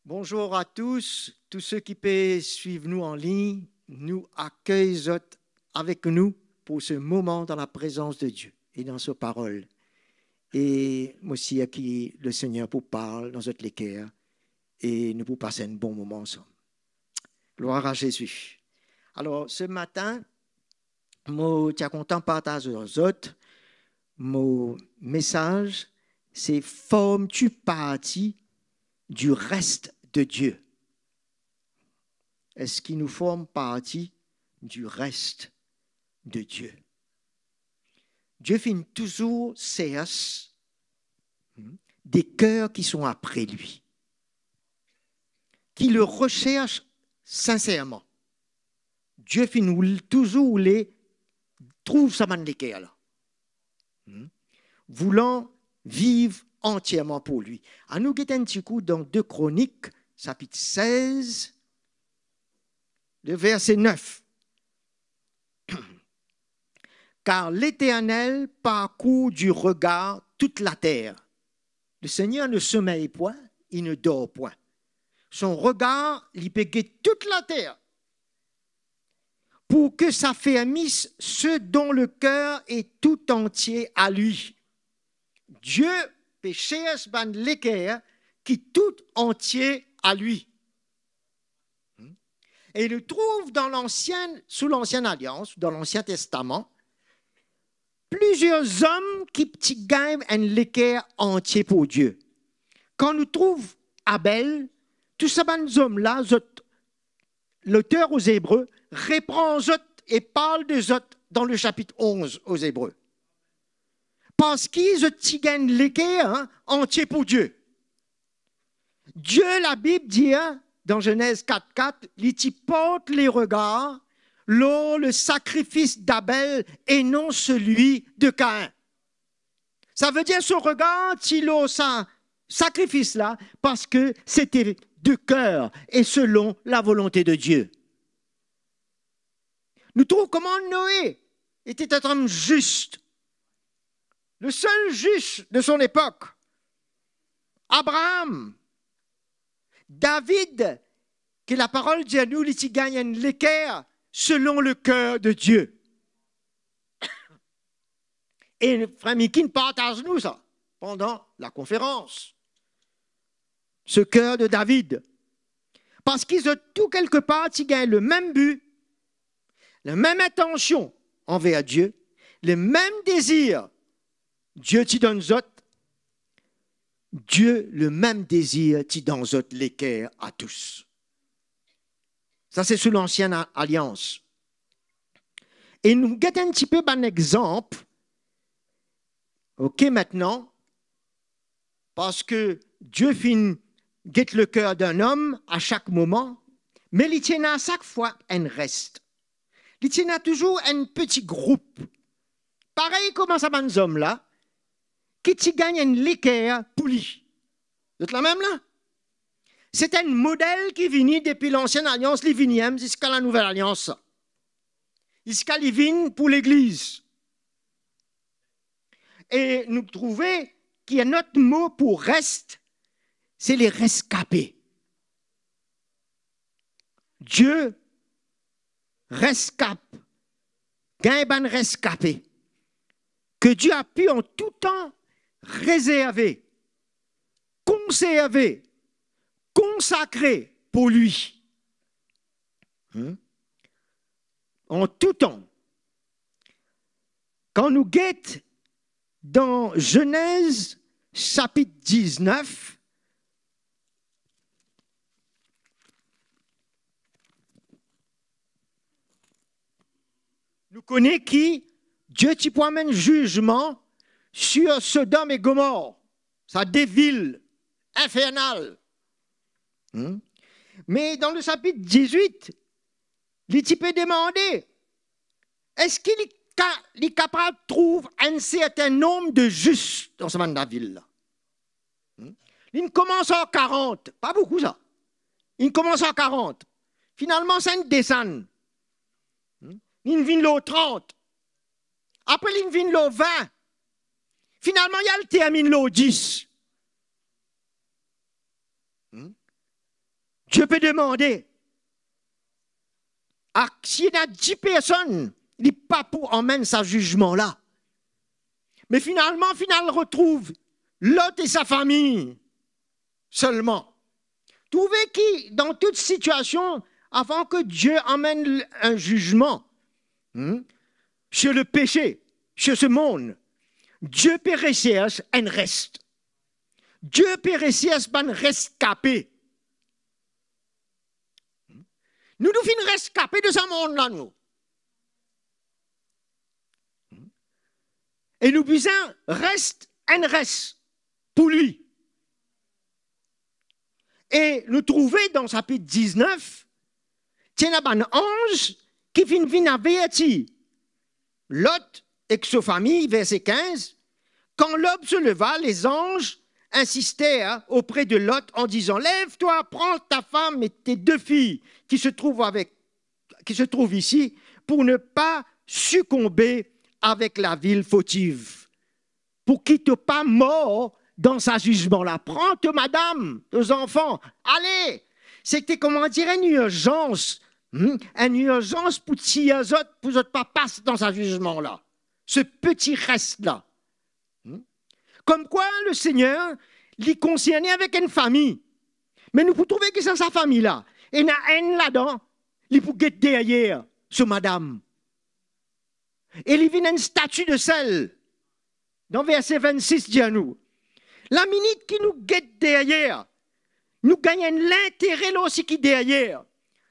Bonjour à tous ceux qui peuvent suivre nous en ligne, nous accueillons avec nous pour ce moment dans la présence de Dieu et dans sa parole. Et moi aussi, à qui le Seigneur pour parler dans notre l'équerre et nous pour passer un bon moment ensemble. Gloire à Jésus. Alors, ce matin, moi, je suis content de partager aux autres. Mon message, c'est « Formes-tu partie du reste de Dieu ?» Est-ce qu'il nous forme partie du reste de Dieu? Dieu finit toujours cesse des cœurs qui sont après lui, qui le recherchent sincèrement. Dieu finit toujours les trouve sa manne les cœurs là, voulant vivre entièrement pour lui. À nous guetter un petit coup dans 2 Chroniques, chapitre 16, le verset 9. Car l'Éternel parcourt du regard toute la terre. Le Seigneur ne sommeille point, il ne dort point. Son regard, il peut guetter toute la terre pour que s'affermisse ceux dont le cœur est tout entier à lui. Dieu peut chercher l'équerre qui tout entier à lui. Et il le trouve sous l'Ancienne Alliance, dans l'Ancien Testament, plusieurs hommes qui gagnent un l'équerre entier pour Dieu. Quand nous trouvons Abel, tous ces hommes-là, l'auteur aux Hébreux, reprend et parle de autres dans le chapitre 11 aux Hébreux. Parce qu'ils gagnent l'équerre entier pour Dieu. Dieu, la Bible dit, dans Genèse 4.4, il porte les regards lors le sacrifice d'Abel et non celui de Caïn. Ça veut dire son regard, il a ce sacrifice-là parce que c'était de cœur et selon la volonté de Dieu. Nous trouvons comment Noé était un homme juste. Le seul juste de son époque. Abraham. David, que la parole dit à nous, il gagne l'équerre selon le cœur de Dieu. Et frère Mikin partage nous ça pendant la conférence. Ce cœur de David. Parce qu'ils ont tout quelque part, ils gagnent le même but, la même intention envers Dieu, le même désir. Dieu t'y donne autres. Dieu, le même désir, t'y donne autres l'équerre à tous. Ça, c'est sous l'Ancienne Alliance. Et nous guettons un petit peu un exemple. OK, maintenant, parce que Dieu guette le cœur d'un homme à chaque moment, mais il tient à chaque fois un reste. Il tient à toujours un petit groupe. Pareil comme ça, ces hommes-là, qui gagnent un l'équerre pour lui. Vous êtes la même là? C'est un modèle qui vient depuis l'Ancienne Alliance, les vignièmes, jusqu'à la Nouvelle Alliance. Jusqu'à les vignes pour l'Église. Et nous trouvons qu'il y a notre mot pour reste, c'est les rescapés. Dieu rescape, gagne un rescapé, que Dieu a pu en tout temps réserver, conserver, consacrer pour lui. En tout temps. Quand nous guettons dans Genèse chapitre 19, nous connaissons qui Dieu t'y promène jugement sur Sodome et Gomorrhe, ça des villes infernales. Mais dans le chapitre 18, il peut demander, est-ce qu'il est capable de trouver un certain nombre de justes dans ce monde de la ville-là? Il commence en 40, pas beaucoup ça. Il commence en 40. Finalement, c'est une descente. Il vient le 30. Après, il vient le 20. Finalement, il y a le termine le 10. Dieu peut demander. S'il y a 10 personnes, il n'est pas pour emmèner ce jugement-là. Mais finalement, retrouve Lot et sa famille seulement. Trouvez qui, dans toute situation, avant que Dieu emmène un jugement sur le péché, sur ce monde, Dieu peut réussir un reste. Dieu peut réussir un rescapé. Nous devons rescaper de ce monde-là, nous. Et nous besoin reste un reste pour lui. Et nous trouvons dans chapitre 19, il y a un ange qui vient avertir Lot et sa famille, verset 15. Quand l'aube se leva, les anges insistèrent auprès de Lot en disant: lève-toi, prends ta femme et tes 2 filles qui se trouvent ici, pour ne pas succomber avec la ville fautive, pour qu'il ne soit pas mort dans sa jugement-là. Prends ta madame, tes enfants, allez. C'était, comment dire, une urgence pour que les autres pas passer dans sa jugement-là. Ce petit reste-là. Comme quoi le Seigneur l'y concerné avec une famille. Mais nous pouvons trouver que c'est sa famille-là. Et il y a un là-dedans, il peut guetter derrière ce madame. Et il vient une statue de sel. Dans verset 26, dit à nous: la minute qui nous guette derrière, nous gagnons l'intérêt là aussi qui est derrière.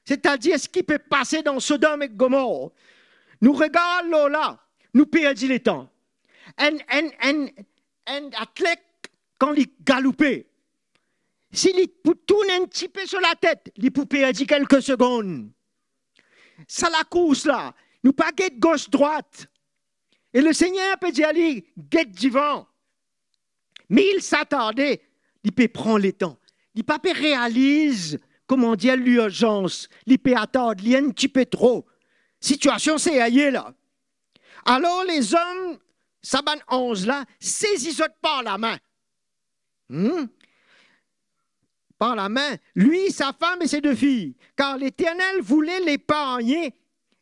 C'est-à-dire ce qui peut passer dans Sodome et Gomorrhe. Nous regardons là, nous perdons le temps. Un athlète, quand il galopait, s'il tourne un petit peu sur la tête, il peut perdre quelques secondes. Ça, la course là, nous pas guette gauche-droite. Et le Seigneur peut dire, allez, guette du vent. Mais il s'attendait, il peut prendre le temps. Il ne peut pas réaliser, comment dire, l'urgence. Il peut attendre, il y a un petit peu trop. Situation, c'est ailleurs là. Alors les hommes, Saban 11 là, saisissent par la main. Par la main, lui, sa femme et ses 2 filles. Car l'Éternel voulait l'épargner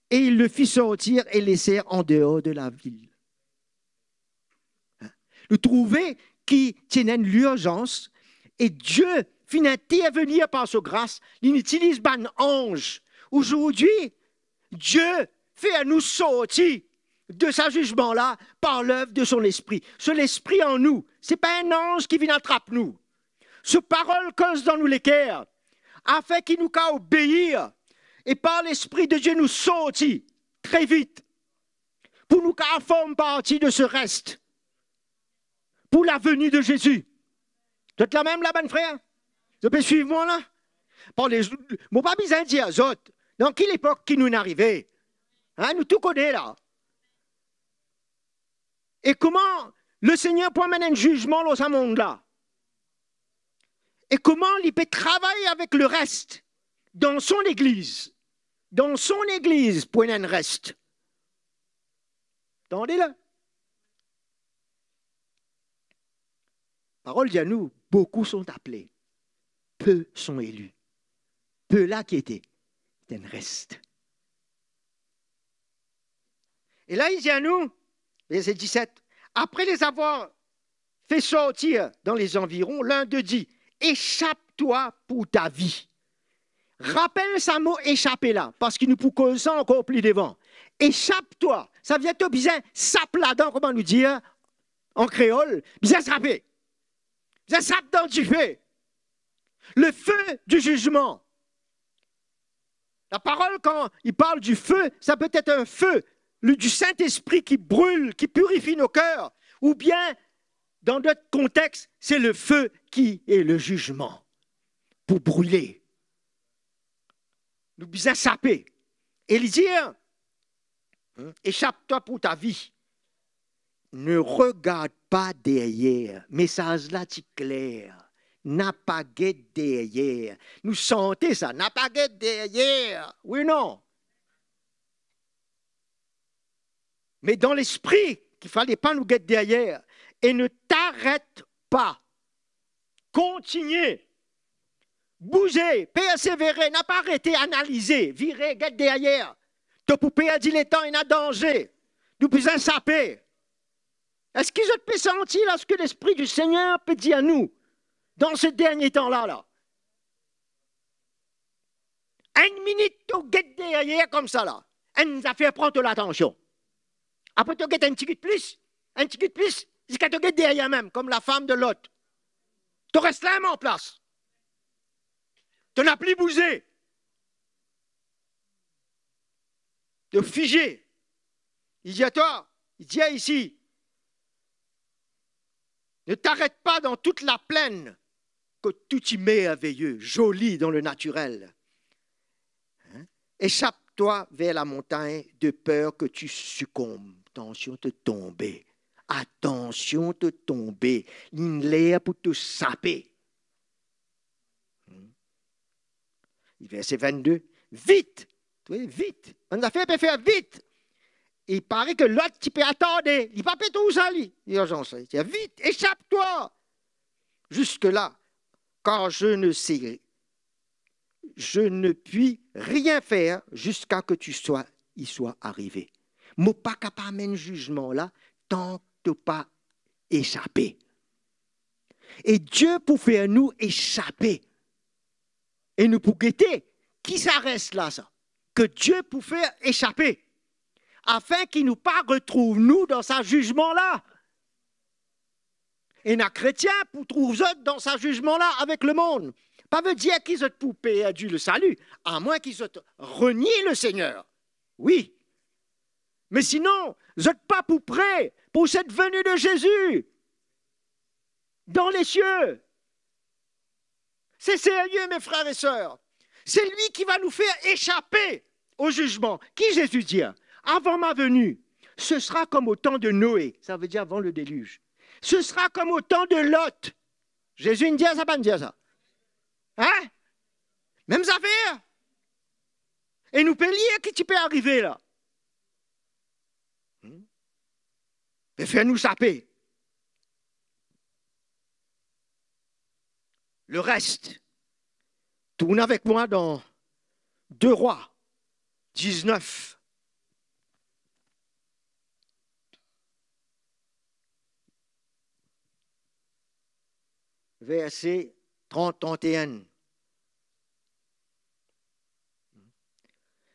et il le fit sortir et laisser en dehors de la ville. Vous trouvez qui tiennent l'urgence et Dieu finit intervenir par sa grâce. Il utilise un ange. Aujourd'hui, Dieu fait à nous sortir de ce jugement-là par l'œuvre de son esprit. Son esprit en nous, ce n'est pas un ange qui vient attraper nous. Ce parole cause dans nous les cœurs, afin qu'il nous qu'à obéir et par l'esprit de Dieu nous sortir très vite pour nous qu'à former partie de ce reste pour la venue de Jésus. Vous êtes la même là, ben frère? Vous pouvez suivre moi là? Bon, mon pas besoin de dire aux autres, dans quelle époque qui nous est arrivé? Hein, nous tout connaissons là. Et comment le Seigneur peut amener un jugement dans ce monde-là? Et comment il peut travailler avec le reste dans son église? Dans son église, pour un reste. Entendez-le? Parole dit à nous, beaucoup sont appelés, peu sont élus. Peu là qui étaient, c'est un reste. Et là, il dit à nous, verset 17, après les avoir fait sortir dans les environs, l'un d'eux dit, échappe-toi pour ta vie. Rappelle ce mot échapper là, parce qu'il nous peut causer encore plus devant. Échappe-toi. Ça vient de bien sape là-dedans, comment nous dire, en créole, bien s'rapper. Bien sape dans du feu. Le feu du jugement. La parole, quand il parle du feu, ça peut être un feu du Saint-Esprit qui brûle, qui purifie nos cœurs, ou bien, dans d'autres contextes, c'est le feu qui est le jugement, pour brûler. Nous besoin saper. Et il dit, échappe-toi pour ta vie. Ne regarde pas derrière. Message là, c'est clair. N'a pas guette derrière. Nous sentons ça. N'a pas guette derrière. Oui, non. Mais dans l'esprit, qu'il ne fallait pas nous guetter derrière. Et ne t'arrête pas. Continue bouger, persévérer, n'a pas arrêté, analyser, virer, guette derrière. Tu peux perdre le temps, il y a danger. Nous pouvons saper. Est-ce qu'ils ont pu sentir là ce que l'Esprit du Seigneur peut dire à nous dans ce dernier temps-là? Là? Une minute, tu guettes derrière comme ça là. Elle nous a fait prendre l'attention. Après, tu guettes un petit peu plus, jusqu'à tu guettes derrière même, comme la femme de Lot. Tu restes là en place. Tu n'as plus bougé. De figé. Il dit à toi, il dit à ici, ne t'arrête pas dans toute la plaine, que tout y merveilleux, joli dans le naturel. Hein? Échappe-toi vers la montagne de peur que tu succombes. Attention de tomber. Attention de tomber. L'air pour te saper. Verset 22. Vite. Vite. On a fait faire vite. Il paraît que l'autre, tu peux attendre. Il ne va pas tout ça, lui. Il dit, vite, échappe-toi. Jusque-là, car je ne puis rien faire jusqu'à que y sois arrivé. Je ne suis pas capable de jugement là tant que tu n'as pas échappé. Et Dieu pour faire nous échapper. Et nous pour guetter, qui ça reste là, ça? Que Dieu pour faire échapper. Afin qu'il ne nous pas retrouve nous dans sa jugement-là. Et les chrétiens pour trouver dans sa jugement-là avec le monde. Pas veut dire qu'ils ont perdu le salut, à moins qu'ils ont renié le Seigneur. Oui. Mais sinon, vous n'êtes pas pour prêt pour cette venue de Jésus dans les cieux. C'est sérieux, mes frères et sœurs. C'est lui qui va nous faire échapper au jugement. Qui Jésus dit? Avant ma venue, ce sera comme au temps de Noé. Ça veut dire avant le déluge. Ce sera comme au temps de Lot. Jésus ne dit ça, pas ne dit ça. Hein? Même affaire. Et nous pouvons lire qui tu peux arriver là. Et faire nous saper. Le reste, tourne avec moi dans 2 Rois 19. Verset 30-31.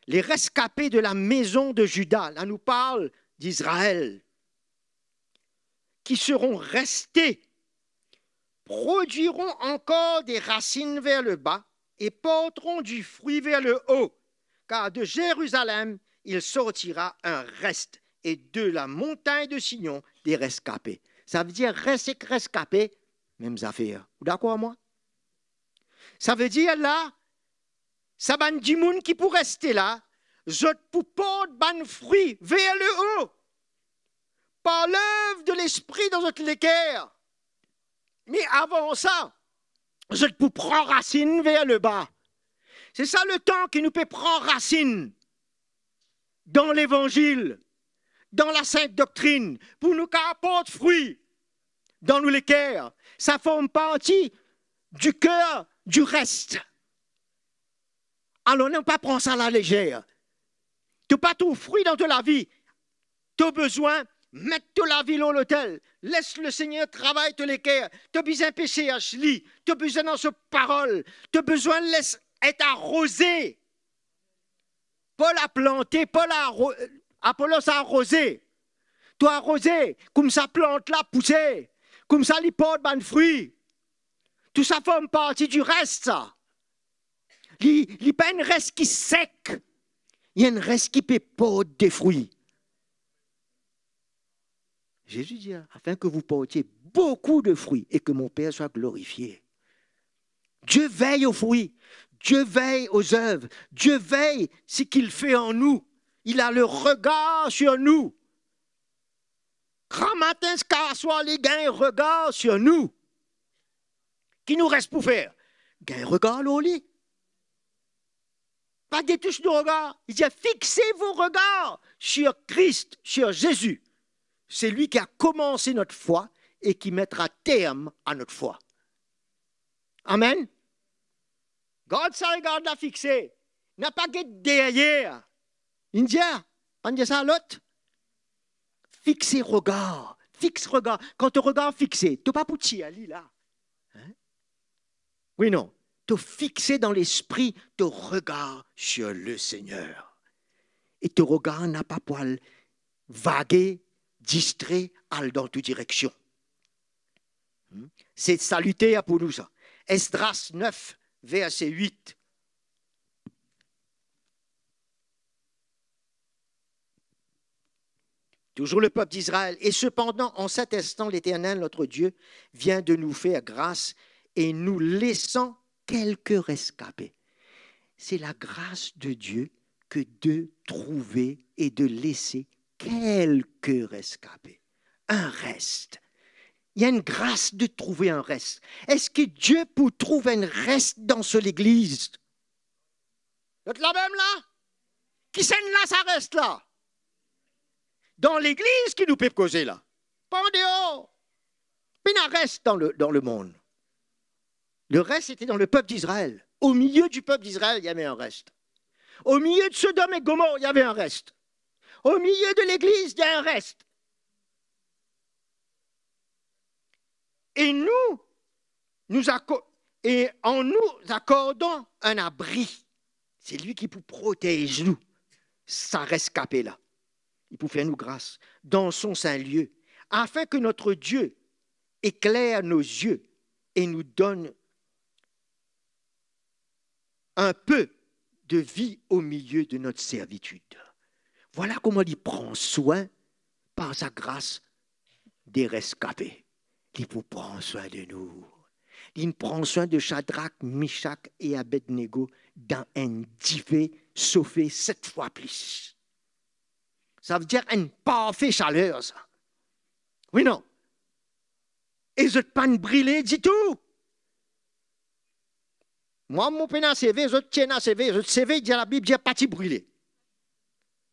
Les rescapés de la maison de Juda, là nous parle d'Israël, qui seront restés, produiront encore des racines vers le bas et porteront du fruit vers le haut, car de Jérusalem il sortira un reste, et de la montagne de Sion des rescapés. Ça veut dire rescapés, mêmes affaires. Vous d'accord moi? Ça veut dire là, ça va du monde qui pour rester là, je pour porter ban fruit vers le haut, par l'œuvre de l'esprit dans notre l'équerre. Mais avant ça, je peux prendre racine vers le bas. C'est ça le temps qui nous peut prendre racine dans l'évangile, dans la sainte doctrine, pour nous apporter fruit dans nous l'équerre. Ça forme partie du cœur du reste. Alors, ne pas prendre ça à la légère. Tu n'as pas tout fruit dans la vie. Tu as besoin de mettre la vie dans l'autel. Laisse le Seigneur travailler te l'équerre. Tu as besoin de pécher à Chli. Tu as besoin dans ce parole. Tu as besoin de laisser être arrosé. Paul a planté, Apollos a arrosé. Tu as arrosé, comme ça plante là poussé. Comme ça, il porte ban fruit. Tout ça forme partie du reste, ça. Il n'y a pas un reste qui sec. Il y a un reste qui peut porter des fruits. Jésus dit, afin que vous portiez beaucoup de fruits et que mon Père soit glorifié. Dieu veille aux fruits. Dieu veille aux œuvres. Dieu veille ce qu'il fait en nous. Il a le regard sur nous. Grand matin, ce soir, les gars, un regard sur nous. Qui nous reste pour faire? Un regard au lit. Pas des touches de regard. Il dit, fixez vos regards sur Christ, sur Jésus. C'est lui qui a commencé notre foi et qui mettra terme à notre foi. Amen. Garde ça, regarde la fixée. N'a pas que derrière. India, on dit ça à l'autre. Fixer regard. Fixe regard. Quand tu regardes fixé, tu n'as pas pouti à là. Hein? Oui, non. Tu fixé dans l'esprit, tu regardes sur le Seigneur. Et ton regard n'a pas poil vaguer, distrait, aller dans toute direction. C'est salutaire pour nous, ça. Esdras 9, verset 8. Toujours le peuple d'Israël. Et cependant, en cet instant, l'Éternel, notre Dieu, vient de nous faire grâce et nous laissant quelques rescapés. C'est la grâce de Dieu que de trouver et de laisser quelques rescapés. Un reste. Il y a une grâce de trouver un reste. Est-ce que Dieu peut trouver un reste dans l'église? Vous êtes là même là? Qui s'en là, ça reste là? Dans l'église qui nous peut causer là. Pas en dehors. Mais il reste dans le monde. Le reste était dans le peuple d'Israël. Au milieu du peuple d'Israël, il y avait un reste. Au milieu de Sodome et Gomorrhe, il y avait un reste. Au milieu de l'église, il y a un reste. Et et en nous accordant un abri, c'est lui qui peut protéger nous, ça rescapé là. Il peut faire nous grâce dans son saint lieu, afin que notre Dieu éclaire nos yeux et nous donne un peu de vie au milieu de notre servitude. Voilà comment il prend soin, par sa grâce, des rescapés. Il vous prend soin de nous. Il prend soin de Shadrach, Meshach et Abednego dans un divé sauvé 7 fois plus. Ça veut dire une parfaite chaleur, ça. Oui, non. Et je ne pas brûler du tout. Moi, mon pénin CV, je tiens à CV, je CV, dit la Bible, dit pas brûler.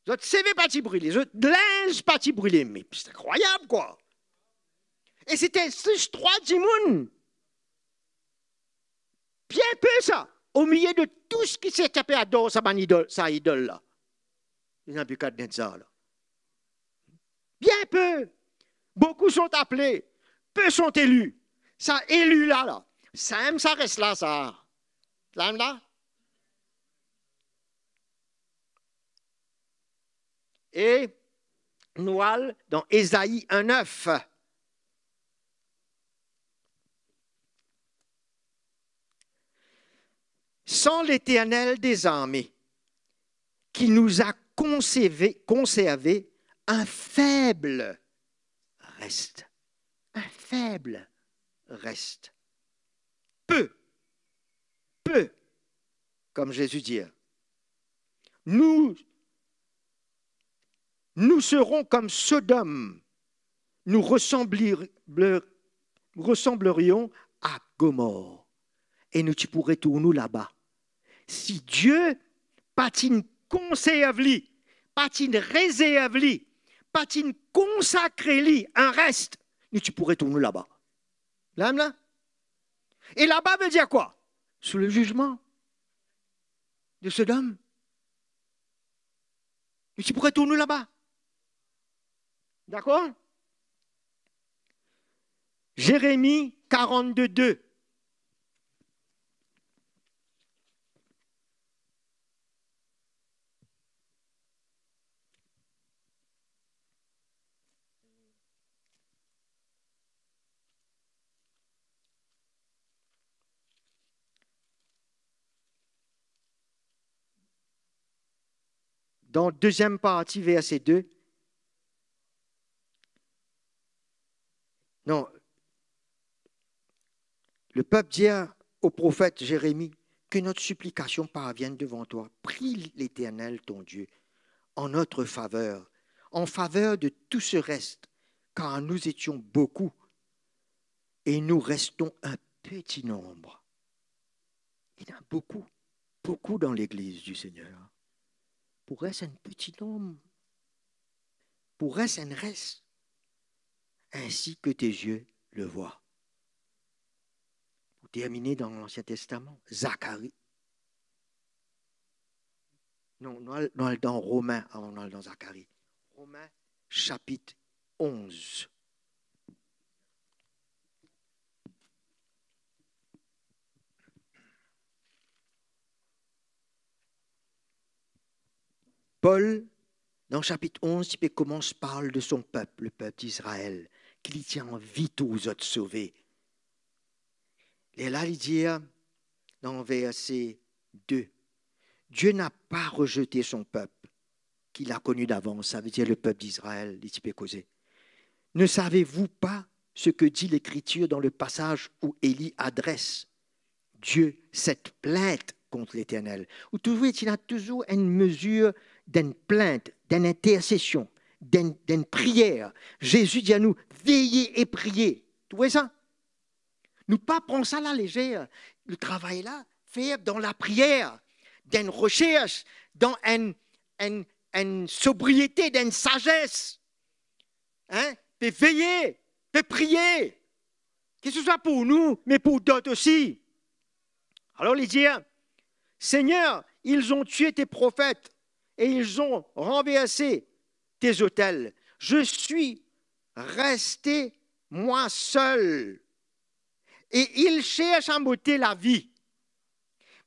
Je CV pas brûler, je linge pas brûler. Mais c'est incroyable, quoi. Et c'était 3 dimoun. Bien peu, ça. Au milieu de tout ce qui s'est tapé à dos, sa idole, là. Il n'y a plus qu'à dire ça, là. Bien peu. Beaucoup sont appelés. Peu sont élus. Ça, élu là, là. Ça reste là, ça. Là. Et Noël, dans Ésaïe 1,9. Sans l'Éternel des armées, qui nous a conservé un faible reste. Un faible reste. Peu, comme Jésus dit. Nous serons comme Sodome. Nous ressemblerions à Gomorrhe. Et nous pourrions tourner là-bas. Si Dieu patine conserve li, patine réserve li, patine consacre li, un reste, nous pourrais tourner là-bas. Là. Et là-bas veut dire quoi? Sous le jugement de Sodome. Nous pourrais tourner là-bas. D'accord? Jérémie 42:2. Dans deuxième partie, verset 2. Non. Le peuple dit au prophète Jérémie que notre supplication parvienne devant toi. Prie l'Éternel, ton Dieu, en notre faveur, en faveur de tout ce reste, car nous étions beaucoup et nous restons un petit nombre. Il y en a beaucoup dans l'Église du Seigneur. Pour rester un petit nombre, pour rester un reste, ainsi que tes yeux le voient. Pour terminer dans l'Ancien Testament, Zacharie Non, nous allons dans Romains, avant nous allons dans Zacharie. Romains, chapitre 11. Paul, dans le chapitre 11, il commence parle de son peuple, le peuple d'Israël, qu'il tient en vie tous autres sauvés. Et là, il dit, dans verset 2, Dieu n'a pas rejeté son peuple, qu'il a connu d'avance, ça veut dire le peuple d'Israël, il peut causer. Ne savez-vous pas ce que dit l'Écriture dans le passage où Élie adresse Dieu cette plainte contre l'Éternel? Où toujours, il y a toujours une mesure d'une plainte, d'une intercession, d'une prière. Jésus dit à nous, veillez et priez. Tu vois ça? Nous pas prendre ça à la légère. Le travail là, faire dans la prière, d'une recherche, dans une sobriété, d'une sagesse. Hein? De veiller, de prier. Que ce soit pour nous, mais pour d'autres aussi. Alors il dit, Seigneur, ils ont tué tes prophètes et ils ont renversé tes autels. Je suis resté moi seul. Et ils cherchent à m'ôter la vie.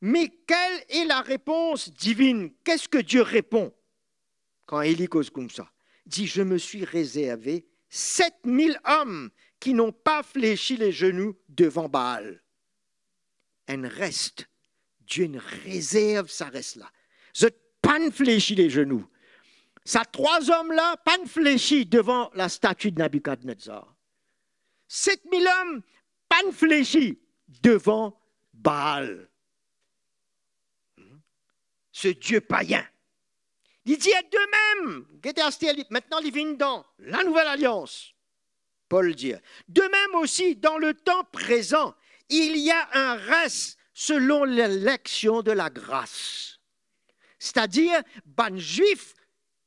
Mais quelle est la réponse divine? Qu'est-ce que Dieu répond quand Élie cause comme ça? Il dit, je me suis réservé 7000 hommes qui n'ont pas fléchi les genoux devant Baal. Un reste. Dieu une réserve, ça reste là. Je pas fléchi les genoux. Ces 3 hommes-là, pas fléchi devant la statue de Nabucodonosor. 7000 hommes, pas fléchi devant Baal. Ce Dieu païen. Il dit de même, maintenant il vient dans la nouvelle alliance. Paul dit, de même aussi dans le temps présent, il y a un reste selon l'élection de la grâce. C'est-à-dire, ban juif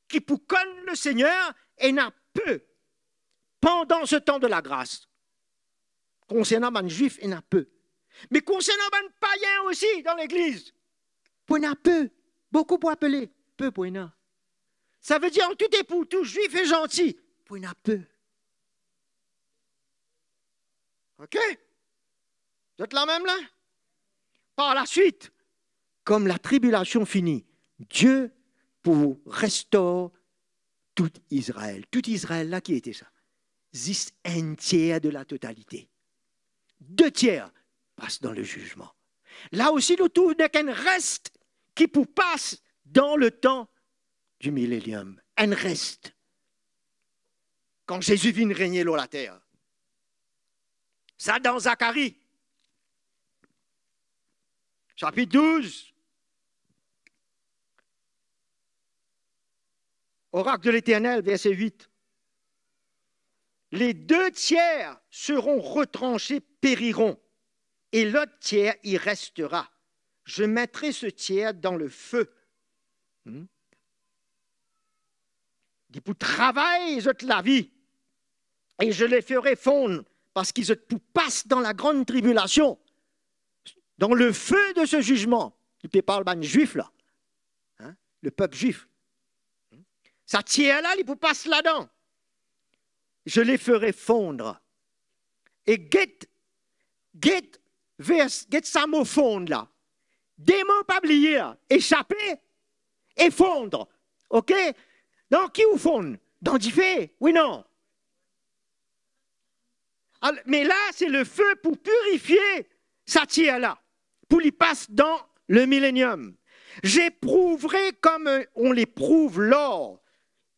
qui pour connaître le Seigneur et n'a peu pendant ce temps de la grâce. Concernant ban juif, il n'a peu. Mais concernant ban païen aussi dans l'église, pour n'a peu, beaucoup pour appeler, peu pour n'a. Ça veut dire tout est pour tout, juif et gentil, pour n'a peu. OK? Vous êtes là même là? Par la suite, comme la tribulation finit, Dieu pour restaurer tout Israël. Tout Israël là qui était ça? Juste un tiers de la totalité. 2 tiers passent dans le jugement. Là aussi, nous trouvons qu'un reste qui passe dans le temps du millénium. Un reste. Quand Jésus vient régner sur la terre. Ça dans Zacharie. Chapitre 12. Oracle de l'Éternel, verset 8. Les 2 tiers seront retranchés, périront, et l'autre tiers y restera. Je mettrai ce tiers dans le feu. Il dit, pour travailler, la vie, et je les ferai fondre, parce qu'ils passent dans la grande tribulation, dans le feu de ce jugement. Il parle d'un juif là, hein? Le peuple juif. Ça tient là, il passe là-dedans. Je les ferai fondre. Et get ça mot fondre là. Des mots pas oubliés, échapper et fondre. OK? Dans qui vous fondre? Dans du feu? Oui, non. Alors, mais là, c'est le feu pour purifier ça tient là. Pour y passer dans le millénium. J'éprouverai comme on l'éprouve l'or.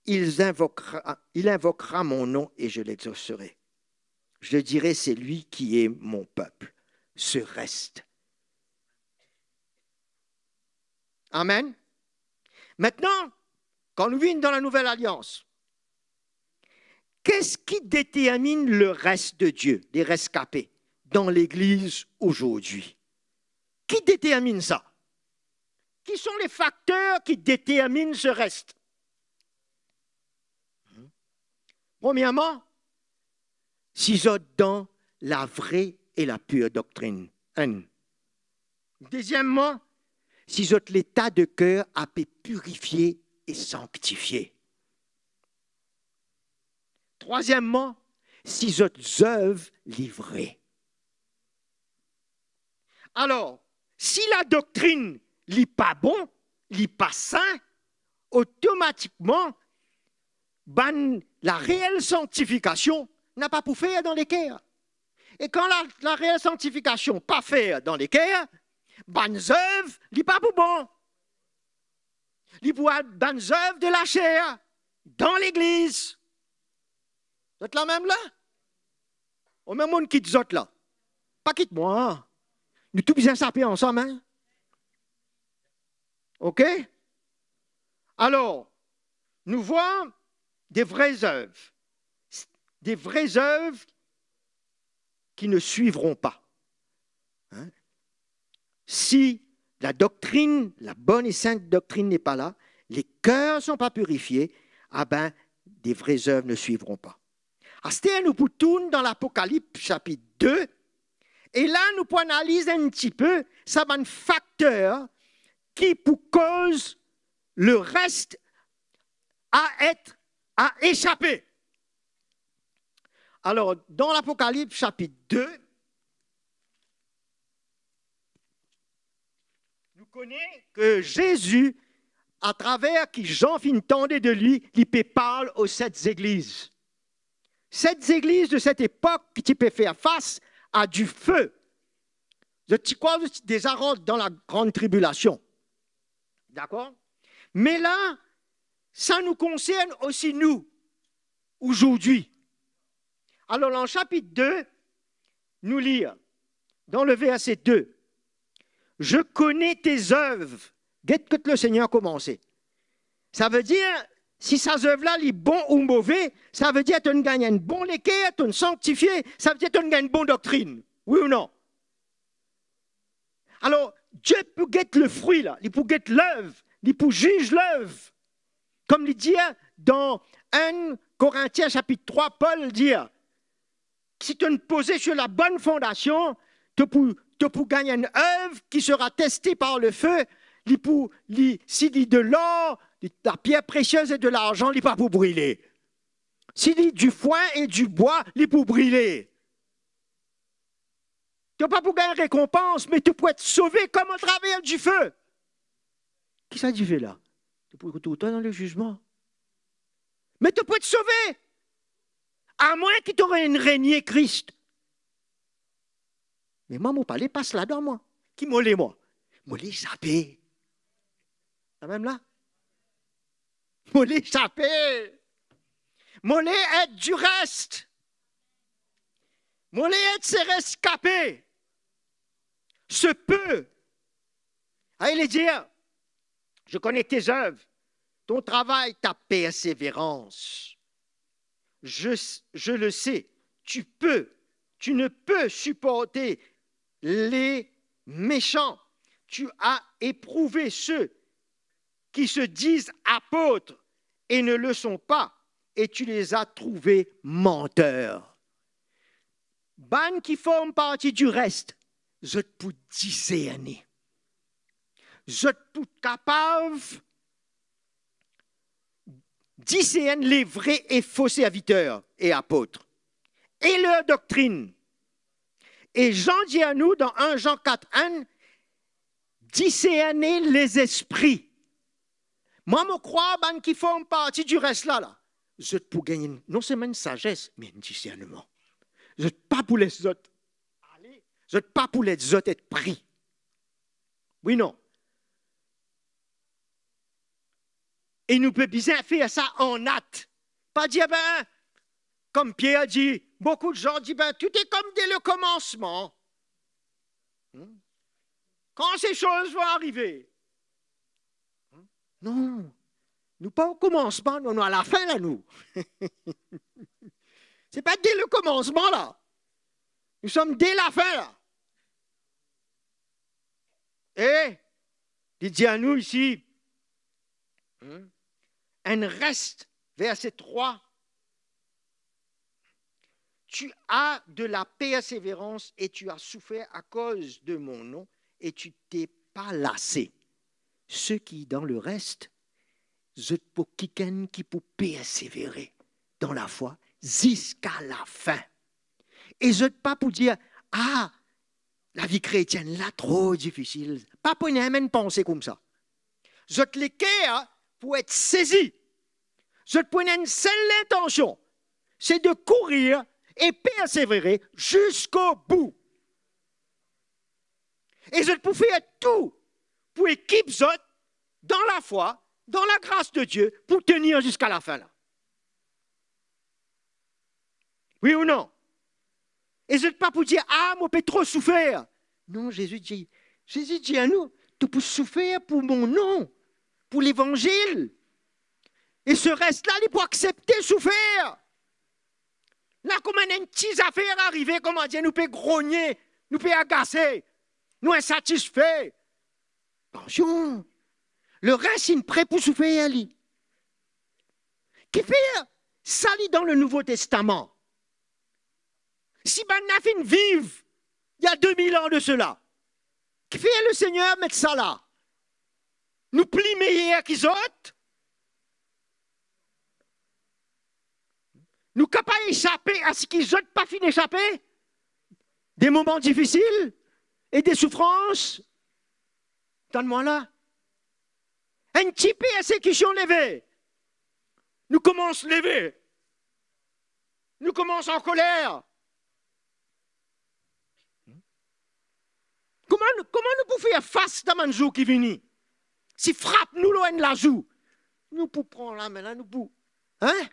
Il invoquera mon nom et je l'exaucerai. Je dirai, c'est lui qui est mon peuple. Ce reste. Amen. Maintenant, quand nous vivons dans la nouvelle alliance, qu'est-ce qui détermine le reste de Dieu, des rescapés, dans l'Église aujourd'hui? Qui détermine ça? Qui sont les facteurs qui déterminent ce reste? Premièrement, s'ils ont dans la vraie et la pure doctrine. Deuxièmement, si votre l'état de cœur a été purifié et sanctifié. Troisièmement, si votre œuvre livrée. Alors, si la doctrine n'est pas bon, n'est pas sain, automatiquement, la réelle sanctification n'a pas pour faire dans les cœurs. Et quand la réelle sanctification pas faire dans les cœurs, bonnes œuvres n'est pas pour bon. Il pour bonnes œuvres de la chair dans l'église. Vous êtes là même là? Au même monde quitte autres là. Pas quitte moi. Nous tous bien saper ensemble. Hein? OK? Alors, nous voyons des vraies œuvres. Des vraies œuvres qui ne suivront pas. Hein? Si la doctrine, la bonne et sainte doctrine n'est pas là, les cœurs ne sont pas purifiés, ah ben, des vraies œuvres ne suivront pas. C'était nous pour tourner dans l'Apocalypse chapitre 2, et là nous pouvons analyser un petit peu ça un facteur qui pour cause le reste à échapper. Alors, dans l'Apocalypse chapitre 2, nous connaissons que Jésus, à travers qui Jean fin tendait de lui, il parle aux 7 églises. 7 églises de cette époque qui peut faire face à du feu. Je crois des arômes dans la grande tribulation. D'accord? Mais là, ça nous concerne aussi nous, aujourd'hui. Alors, dans le chapitre 2, nous lisons, dans le verset 2, « Je connais tes œuvres. » Guette que le Seigneur a commencé. Ça veut dire, si ces œuvres-là, sont bon ou mauvais, ça veut dire que tu gagnes un bon équerre, tu es sanctifié, ça veut dire que tu gagnes une bonne doctrine. Oui ou non? Alors, Dieu peut guetter le fruit, là. Il peut guetter l'œuvre. Il peut juger l'œuvre. Comme il dit dans 1 Corinthiens chapitre 3, Paul dit, si tu ne posais sur la bonne fondation, tu peux gagner une œuvre qui sera testée par le feu. S'il dit de l'or, de la pierre précieuse et de l'argent, il n'est pas pour brûler. S'il dit du foin et du bois, il est pour brûler. Tu n'as pas pour gagner récompense, mais tu peux être sauvé comme au travers du feu. Qui ça dit fait là? Tu peux tout le temps dans le jugement. Mais tu peux être sauvé. À moins qu'il t'aurait une régné Christ. Mais moi, mon palais passe là-dedans, moi. Qui m'a moi? Moi, l'échappé. Même là? Moi, l'échappé. Moi, être du reste. Moi, être ses rescapés. Se peut. Allez dire, je connais tes œuvres, ton travail, ta persévérance. Je le sais, tu ne peux supporter les méchants. Tu as éprouvé ceux qui se disent apôtres et ne le sont pas, et tu les as trouvés menteurs. Ban qui forment partie du reste, je peux discerner. Je peux capable discerner les vrais et faux serviteurs et apôtres et leur doctrine. Et Jean dit à nous dans 1 Jean 4, 1, discerner les esprits. Moi, je crois ban qui forment partie du reste là. Je peux gagner non seulement une sagesse, mais un discernement. Je ne pas pour les autres. Allez, je ne pas pour les autres être pris. Oui, non. Et nous pouvons bien faire ça en hâte. Pas dire, ben, comme Pierre dit, beaucoup de gens disent, ben, tout est comme dès le commencement. Quand ces choses vont arriver. Non, nous pas au commencement, nous à la fin, là, nous. C'est pas dès le commencement, là. Nous sommes dès la fin, là. Et, il dit à nous ici, un reste, verset 3, tu as de la persévérance et tu as souffert à cause de mon nom et tu t'es pas lassé. ceux qui, dans le reste, je pour quiconque qui pour persévérer dans la foi jusqu'à la fin. Et je pas pour dire, ah, la vie chrétienne, là, trop difficile. Pas pour une pensée comme ça. Je te l'équerre pour être saisi. Je te prends une seule intention, c'est de courir et persévérer jusqu'au bout. Et je peux faire tout pour équiper dans la foi, dans la grâce de Dieu, pour tenir jusqu'à la fin. Là. Oui ou non? Et je ne pas pour dire, ah, moi, je peux trop souffrir. Non, Jésus dit à nous, tu peux souffrir pour mon nom, pour l'évangile. Et ce reste-là, il faut accepter souffrir. Là, comme une petite affaire arrivée, comment dire, nous peut grogner, nous peut agacer, nous insatisfaits. Attention, le reste, il est prêt pour souffrir. Qui fait ça dans le Nouveau Testament? Si ben a fait une vive, il y a 2000 ans de cela, qui fait le Seigneur mettre ça là? Nous plie meilleurs qu'ils autres? Nous capables d'échapper à ce qu'ils n'ont pas fini d'échapper? Des moments difficiles et des souffrances? Donne-moi là. Un petit persécution levée. Nous commençons à lever. Nous commençons en colère. Comment nous pouvons faire face à un jour qui vient? Si frappe nous loin de la joue, nous pouvons prendre la main là, nous pouvons. Hein?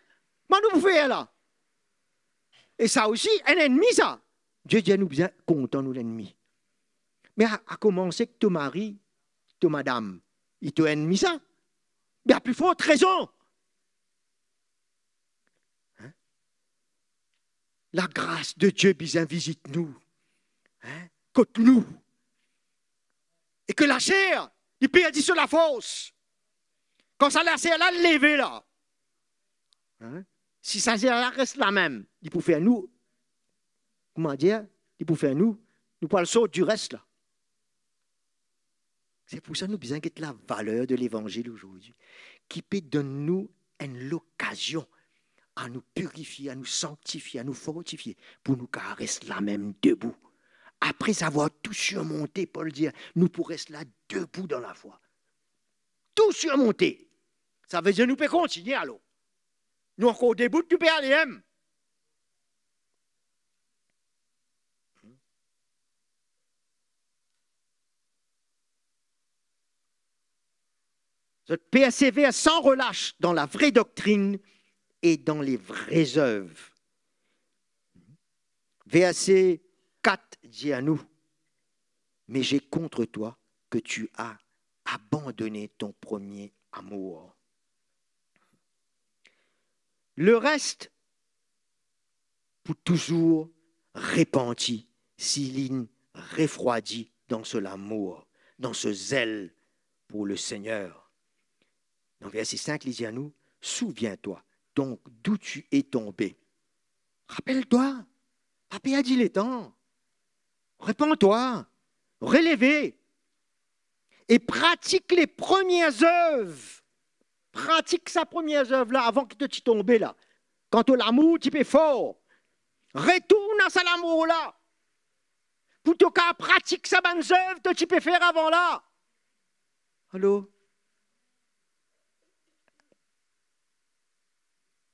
Comment nous pouvons faire là? Et ça aussi, un ennemi, ça. Dieu dit à nous bien content, nous l'ennemi. Mais à commencer que ton mari, ton madame, il t'a ennemi ça. Mais à plus forte raison. Hein? La grâce de Dieu, bien visite-nous. Hein? Côte-nous. Et que la chair, il peut dire sur la force. Quand ça la chair là, lever là. Hein? Si ça reste la même, il peut faire nous, comment dire, il peut faire nous pas le saut du reste là. C'est pour ça que nous avons besoin de la valeur de l'évangile aujourd'hui, qui peut donner nous l'occasion à nous purifier, à nous sanctifier, à nous fortifier, pour nous rester là même debout. Après avoir tout surmonté, Paul dit, nous pourrons rester là debout dans la foi. Tout surmonté. Ça veut dire que nous pouvons continuer alors. Nous encore au début du PLM. Je persévère sans relâche dans la vraie doctrine et dans les vraies œuvres. Verset 4 dit à nous, mais j'ai contre toi que tu as abandonné ton premier amour. Le reste, pour toujours répenti, s'il refroidit dans ce amour, dans ce zèle pour le Seigneur. Dans verset 5, il dit à nous, souviens-toi donc d'où tu es tombé. Rappelle-toi, Papa a dit les temps. Répands-toi, relève et pratique les premières œuvres. Pratique sa première œuvre là avant que tu tombes là. Quand tu as l'amour, tu es fort. Retourne à cet amour là. Pour que tu pratiques sa bonne œuvre que tu peux faire avant là. Allô?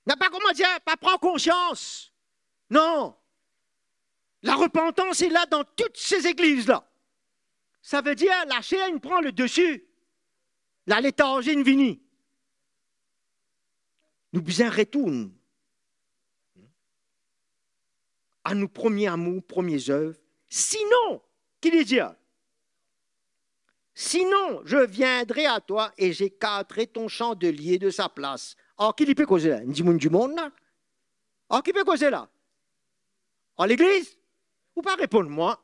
N'a pas comment dire, pas prendre conscience. Non. La repentance est là dans toutes ces églises-là. Ça veut dire la chaîne prend le dessus. La léthargie finit. Nous besoin retourner à nos premiers amours, premières œuvres. Sinon, qu'il est dit, sinon je viendrai à toi et j'écarterai ton chandelier de sa place. Alors, qui peut causer là? Du monde là? Alors, qui peut causer là? En l'église? Ou pas répondre moi?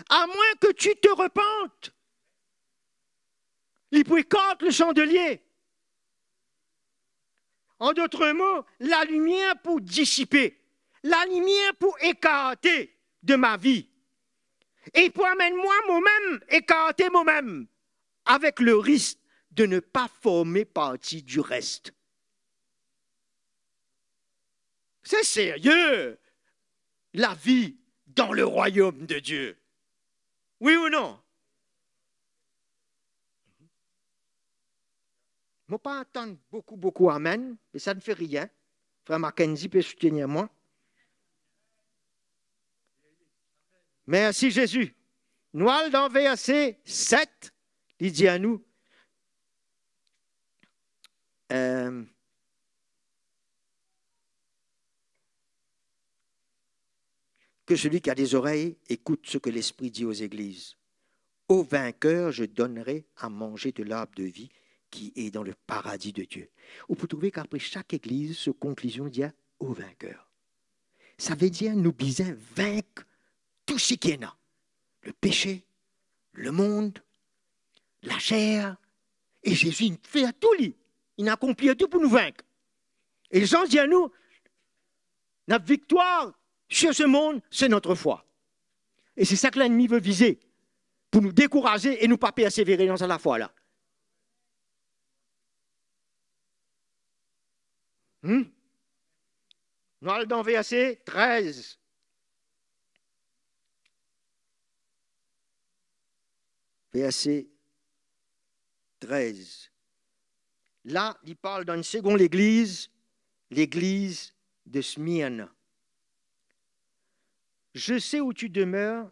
À moins que tu te repentes. Il peut écarter le chandelier. En d'autres mots, la lumière pour dissiper, la lumière pour écarter de ma vie. Et pour amener moi-même, écarter moi-même. avec le risque de ne pas former partie du reste. C'est sérieux, la vie dans le royaume de Dieu. Oui ou non? Je ne vais pas entendre beaucoup amen, mais ça ne fait rien. Frère Mackenzie peut soutenir moi. Merci Jésus. Nous allons dans verset 7, il dit à nous, que celui qui a des oreilles écoute ce que l'Esprit dit aux églises. Au vainqueur, je donnerai à manger de l'arbre de vie qui est dans le paradis de Dieu. Vous pouvez trouver qu'après chaque église, ce conclusion dit au vainqueur. Ça veut dire nous bisons vaincre tout ce qu'il y en a. Le péché, le monde, la chair. Et Jésus il fait à tout lui. Il a accompli tout pour nous vaincre. Et les gens disent à nous, notre victoire sur ce monde, c'est notre foi. Et c'est ça que l'ennemi veut viser, pour nous décourager et nous pas persévérer dans la foi là. Nous allons dans verset 13. Verset 13. Là, il parle d'une seconde église, l'église de Smyrne. Je sais où tu demeures,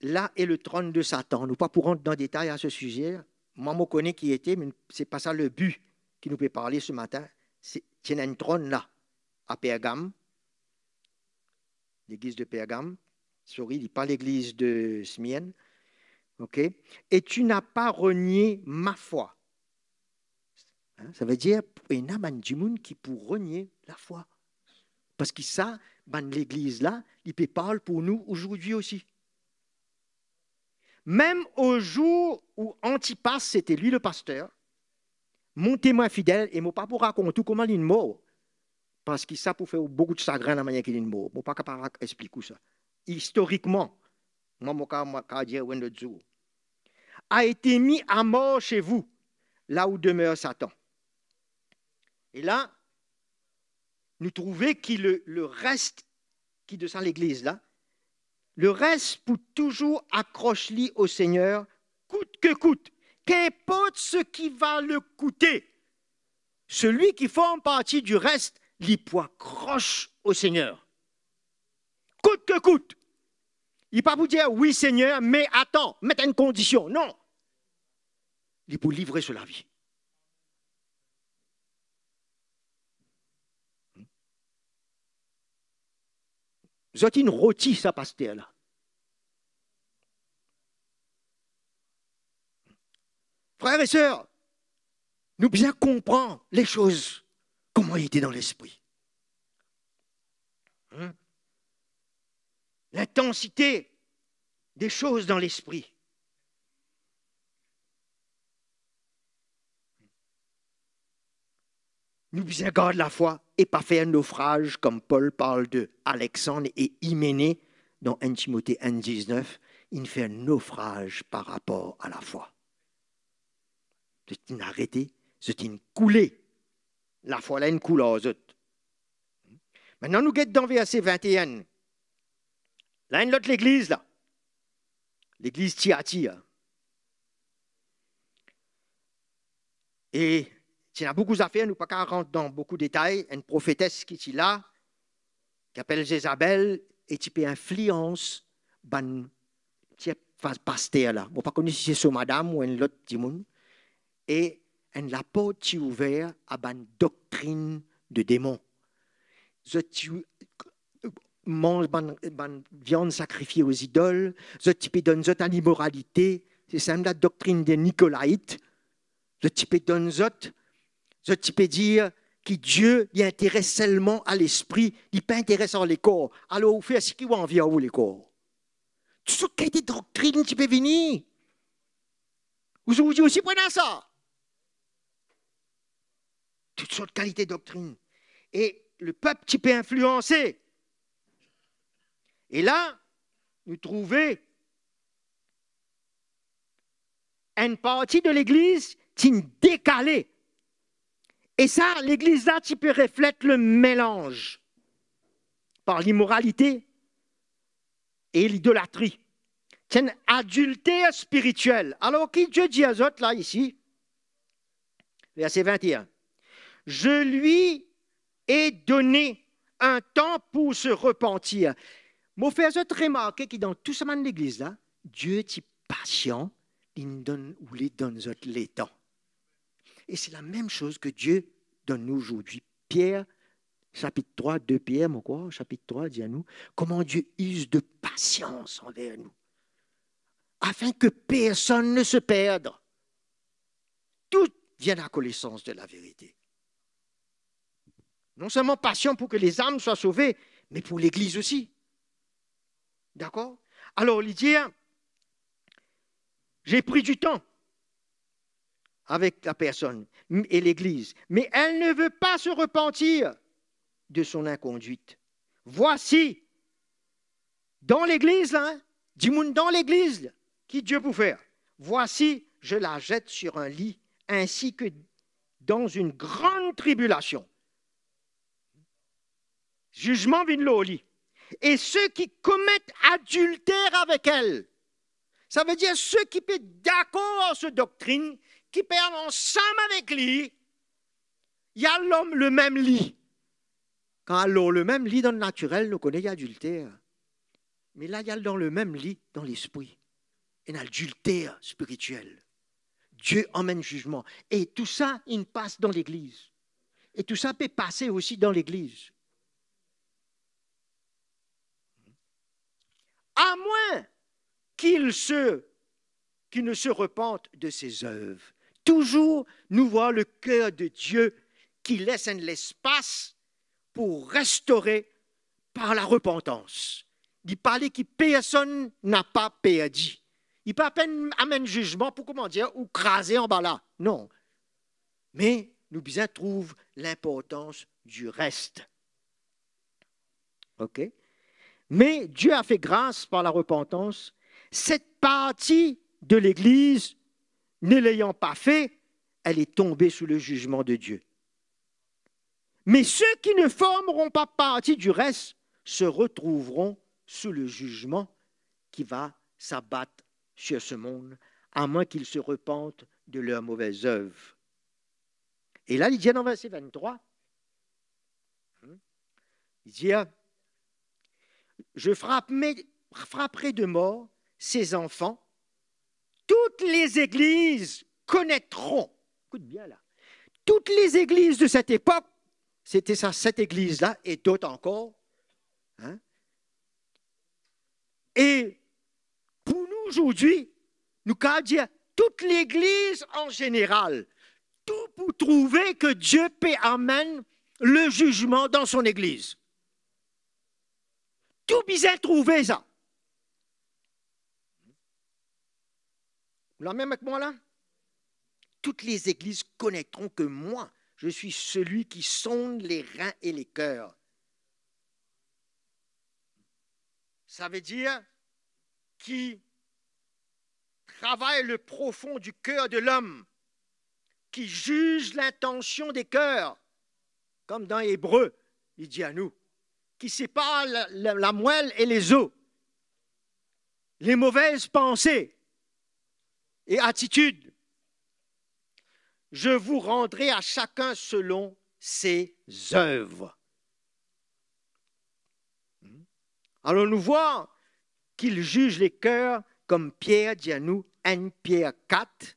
là est le trône de Satan. Nous ne pourrons pas rentrer dans le détail à ce sujet. Moi, je connais qui était, mais ce n'est pas ça le but qui nous peut parler ce matin. Il y a un trône là, à Pergame, l'église de Pergame. Sorry, il n'est pas l'église de Smyrne. Okay? Et tu n'as pas renié ma foi. Ça veut dire qu'il y a du monde qui peut renier la foi. Parce que ça, l'église là, il peut parler pour nous aujourd'hui aussi. Même au jour où Antipas, c'était lui le pasteur, mon témoin fidèle, et je ne pas pour raconter comment il est mort. Parce que ça pour faire beaucoup de chagrin dans la manière qu'il est mort. Je ne pas capable d'expliquer ça. Historiquement, moi, je dire a été mis à mort chez vous, là où demeure Satan. Et là, nous trouvons que le reste qui descend l'église là, le reste pour toujours accrocher au Seigneur, coûte que coûte, qu'importe ce qui va le coûter. Celui qui forme partie du reste, il peut accrocher au Seigneur. Coûte que coûte. Il ne peut pas vous dire oui Seigneur, mais attends, mets une condition. Non. Il peut livrer sur la vie. Vous êtes une rôtie, ça, pasteur, là. Frères et sœurs, nous bien comprendre les choses, comment il était dans l'esprit. L'intensité des choses dans l'esprit. Nous bien garder la foi et pas faire un naufrage comme Paul parle de Alexandre et Hyménée dans 1 Timothée 1,19. Il fait un naufrage par rapport à la foi. C'est une arrêté, c'est une coulée. La foi là, une coule aux autres. Maintenant, nous guettons dans verset 21. Là, une autre l'église, là. L'église Thyatire. Et il y a beaucoup d'affaires, nous ne pouvons pas rentrer dans beaucoup de détails. Une prophétesse qui est là, qui s'appelle Jézabel, et qui peut influence ban pasteur là. On ne pas connaître si c'est ce madame ou un autre monde. Et elle la porte ouverte à une doctrine de démons. Je mange ban viande sacrifiée aux idoles, je type donne une immoralité, c'est ça la doctrine des Nicolaïtes. Je type donne je type dire que Dieu il intéresse seulement à l'esprit, il n'est pas intéressant les corps. Alors vous faites ce qui va envie à vous les corps. Tout ce qui est des doctrines qui peut venir. Vous dites aussi prenez ça. Toutes sortes de qualités de doctrine. Et le peuple qui peut influencer. Et là, nous trouvons une partie de l'Église qui est décalée. Et ça, l'Église là, tu peux refléter le mélange par l'immoralité et l'idolâtrie. C'est un adultère spirituel. Alors, qui Dieu dit à eux là, ici, verset 21, « Je lui ai donné un temps pour se repentir. » Je fais remarquer que dans tout ce monde de l'Église là, Dieu est patient, il donne ou les donne les temps. Et c'est la même chose que Dieu donne nous aujourd'hui. Pierre, chapitre 3, 2 Pierre, mon quoi, chapitre 3, dit à nous, comment Dieu use de patience envers nous, afin que personne ne se perde. Tout vient à la connaissance de la vérité. Non seulement patient pour que les âmes soient sauvées, mais pour l'Église aussi. D'accord? Alors, il dit, j'ai pris du temps avec la personne et l'Église, mais elle ne veut pas se repentir de son inconduite. Voici, dans l'Église, hein, dis-moi dans l'Église, qui Dieu peut faire. Voici, je la jette sur un lit, ainsi que dans une grande tribulation. Jugement vient là au lit. Et ceux qui commettent adultère avec elle, ça veut dire ceux qui sont d'accord à cette doctrine, qui perdent ensemble avec lui, il y a l'homme le même lit. Quand alors le même lit dans le naturel, nous connaissons l'adultère. Mais là, il y a dans le même lit dans l'esprit. Un adultère spirituel. Dieu emmène jugement. Et tout ça, il passe dans l'Église. Et tout ça peut passer aussi dans l'Église. À moins qu'il ne se repente de ses œuvres. Toujours, nous voyons le cœur de Dieu qui laisse un espace pour restaurer par la repentance. Il parlait que personne n'a pas perdu. Il pas à peine amène jugement pour, comment dire, ou craser en bas là. Non. Mais nous bien trouve l'importance du reste. OK? Mais Dieu a fait grâce par la repentance. Cette partie de l'Église, ne l'ayant pas fait, elle est tombée sous le jugement de Dieu. Mais ceux qui ne formeront pas partie du reste se retrouveront sous le jugement qui va s'abattre sur ce monde, à moins qu'ils se repentent de leurs mauvaises œuvres. Et là, il dit dans verset 23, il dit, je frapperai de mort ces enfants. Toutes les églises connaîtront, écoute bien là, toutes les églises de cette époque, c'était ça, cette église-là, et d'autres encore. Hein? Et pour nous aujourd'hui, nous pouvons dire toute l'église en général, tout pour trouver que Dieu peut amener le jugement dans son église. Tout bien trouver ça. Vous l'avez même avec moi là? Toutes les églises connaîtront que moi, je suis celui qui sonde les reins et les cœurs. Ça veut dire qui travaille le profond du cœur de l'homme, qui juge l'intention des cœurs, comme dans Hébreu, il dit à nous, qui sépare la moelle et les os, les mauvaises pensées et attitudes. Je vous rendrai à chacun selon ses œuvres. Alors nous voyons qu'il juge les cœurs comme Pierre dit à nous, 1 Pierre 4.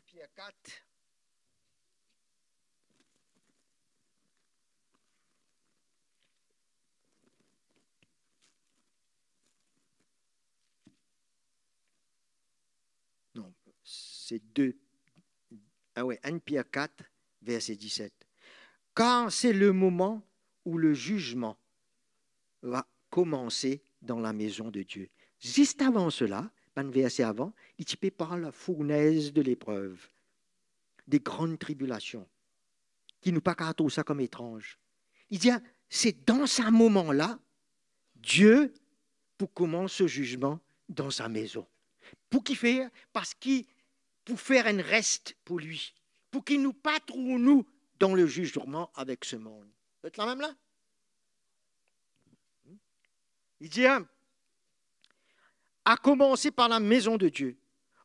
Pierre 4. Non, c'est 2. Ah ouais, 1 Pierre 4, verset 17. Car c'est le moment où le jugement va commencer dans la maison de Dieu. Juste avant cela, un verset avant, il typé par la fournaise de l'épreuve, des grandes tribulations, qui nous pas qu'à trouver ça comme étrange. Il dit, c'est dans ce moment-là, Dieu pour commencer ce jugement dans sa maison. Pour qu'il fasse, parce qu'il pour faire un reste pour lui, pour qu'il nous pas trouve nous dans le jugement avec ce monde. Vous êtes là même là? Il dit, hein, à commencer par la maison de Dieu.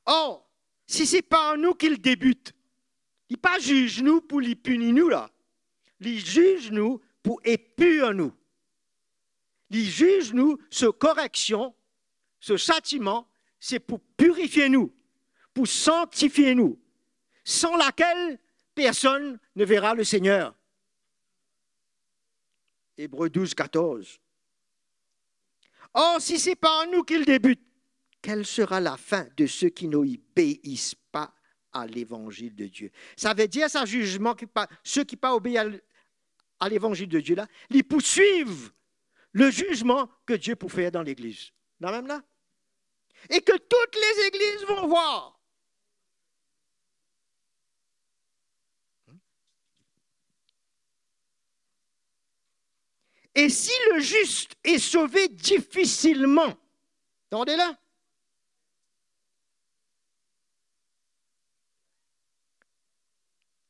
Or, si ce n'est pas en nous qu'il débute, il ne pas juge nous pour les punir nous là. Il juge nous pour épurer nous. Il juge nous, ce correction, ce châtiment, c'est pour purifier nous, pour sanctifier nous, sans laquelle personne ne verra le Seigneur. Hébreux 12, 14. Or, si ce n'est pas en nous qu'il débute, quelle sera la fin de ceux qui n'obéissent pas à l'évangile de Dieu? Ça veut dire, ça jugement, ceux qui n'ont pas obéi à l'évangile de Dieu, là, ils poursuivent le jugement que Dieu peut faire dans l'Église. Là même là? Et que toutes les églises vont voir. Et si le juste est sauvé difficilement, entendez là?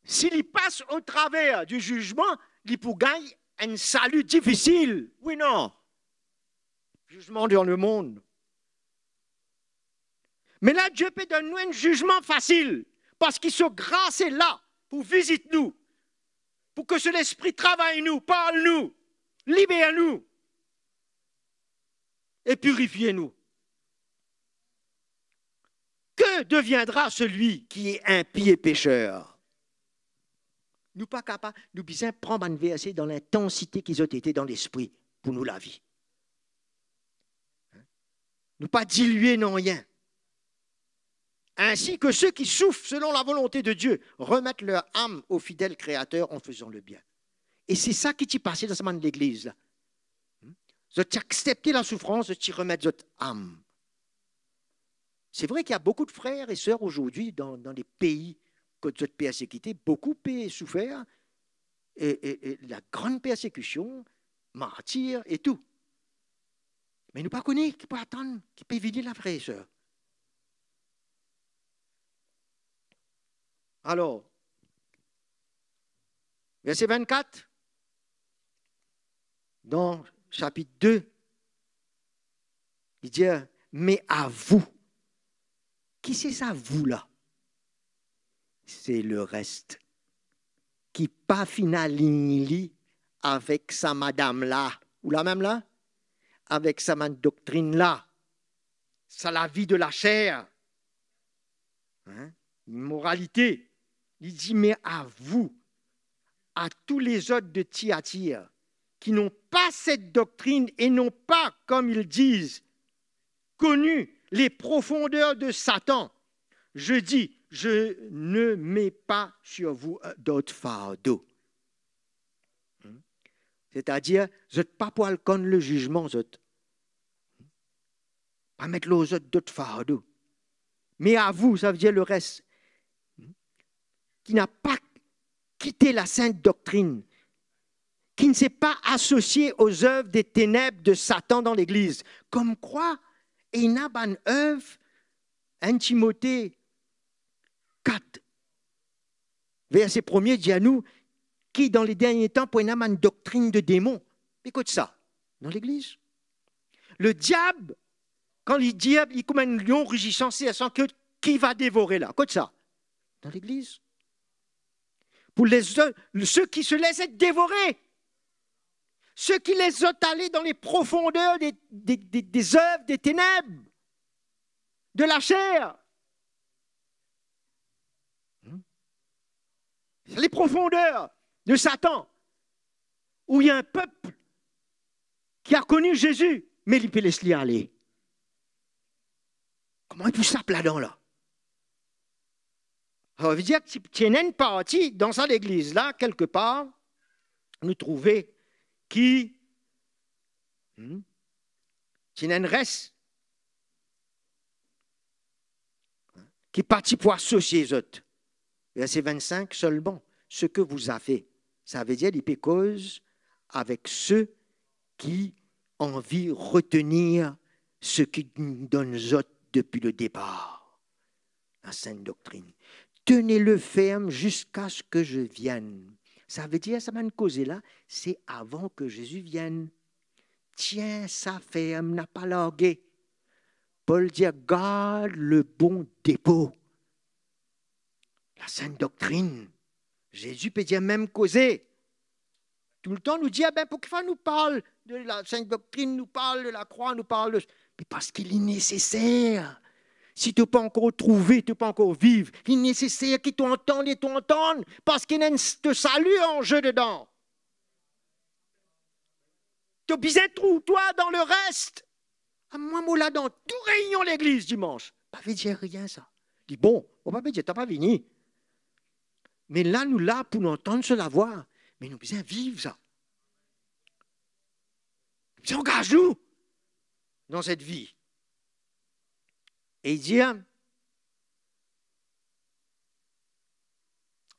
S'il passe au travers du jugement, il peut gagner un salut difficile. Oui, non. Jugement dans le monde. Mais là, Dieu peut donner un jugement facile, parce qu'il se grâce est là pour visiter nous, pour que son esprit travaille nous, parle nous, libère nous et purifie nous. Que deviendra celui qui est impie et pécheur? Nous pas capables, nous besoin prendre un verset dans l'intensité qu'ils ont été dans l'esprit pour nous la vie. Nous pas diluer non rien. Ainsi que ceux qui souffrent selon la volonté de Dieu remettent leur âme au fidèle Créateur en faisant le bien. Et c'est ça qui t'y passé dans ce moment de l'Église. Vous acceptez la souffrance, vous remettre votre âme. C'est vrai qu'il y a beaucoup de frères et sœurs aujourd'hui dans les pays que vous êtes persécutés, beaucoup ont souffert, et la grande persécution, martyrs et tout. Mais nous ne pas connaître qui peut attendre, qui peut éviter la frère et sœur. Alors, verset 24, dans chapitre 2, il dit, mais à vous, qui c'est ça, vous là? C'est le reste qui pas finali avec sa madame là, ou la même là, avec sa doctrine là, ça la vie de la chair, hein? Moralité. Il dit, mais à vous, à tous les autres de Thyatire, qui n'ont pas cette doctrine et n'ont pas, comme ils disent, connu les profondeurs de Satan, je dis, je ne mets pas sur vous d'autres fardeaux. C'est-à-dire, vous n'êtes pas pour connaître le jugement, vous n'êtes pas mettre aux autres d'autres fardeaux. Mais à vous, ça veut dire le reste, qui n'a pas quitté la sainte doctrine, qui ne s'est pas associé aux œuvres des ténèbres de Satan dans l'Église. Comme quoi, il y a une œuvre, 1 Timothée 4, verset 1er, dit à nous, qui dans les derniers temps, pour une doctrine de démons. Écoute ça, dans l'Église. Le diable, quand il dit, il est comme un lion rugissant, c'est sans que qui va dévorer là. Écoute ça, dans l'Église. Pour ceux qui se laissent être dévorés, ceux qui les ont allés dans les profondeurs des œuvres, des ténèbres, de la chair. Les profondeurs de Satan, où il y a un peuple qui a connu Jésus, mais il peut laisser aller. Comment il peut s'appeler là-dedans là? Ça veut dire que tu as une partie dans cette église-là, quelque part, nous trouver qui tu as une reste qui est parti pour associer les autres. Verset 25, seulement ce que vous avez, ça veut dire les causes avec ceux qui envient retenir ce qui nous donne depuis le départ, la sainte doctrine. Tenez-le ferme jusqu'à ce que je vienne. Ça veut dire, ça m'a causé là, c'est avant que Jésus vienne. Tiens ça ferme, n'a pas largué. Paul dit, garde le bon dépôt. La sainte doctrine. Jésus peut dire même causer. Tout le temps nous dit, pourquoi nous parle de la sainte doctrine, nous parle de la croix, nous parle de... Mais parce qu'il est nécessaire. Si tu n'as pas encore trouvé, tu n'as pas encore vivre, il est nécessaire qu'ils t'entendent et t'entendent parce qu'il y a un salut en jeu dedans. Tu as besoin de trouver toi dans le reste. Moi, là, dans tout réunion l'église dimanche. Pas veut dire rien, ça. Je dis, bon, on va pas dire, tu n'as pas fini. Mais là, nous, là, pour nous entendre se la voir. Mais nous besoin vivre ça. Nous engage-nous dans cette vie. Et il dit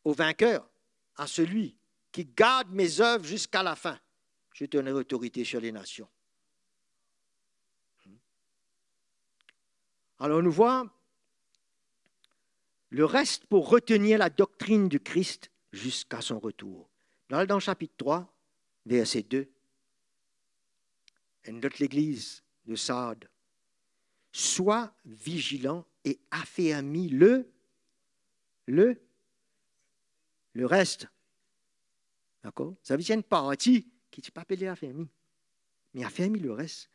au vainqueur, à celui qui garde mes œuvres jusqu'à la fin, je donnerai autorité sur les nations. Alors nous voyons le reste pour retenir la doctrine du Christ jusqu'à son retour. Dans le chapitre 3, verset 2, notre l'église de Sardes, sois vigilant et affermis le reste. D'accord? Ça veut dire une partie qui n'est pas appelée affermi, mais affermi le reste,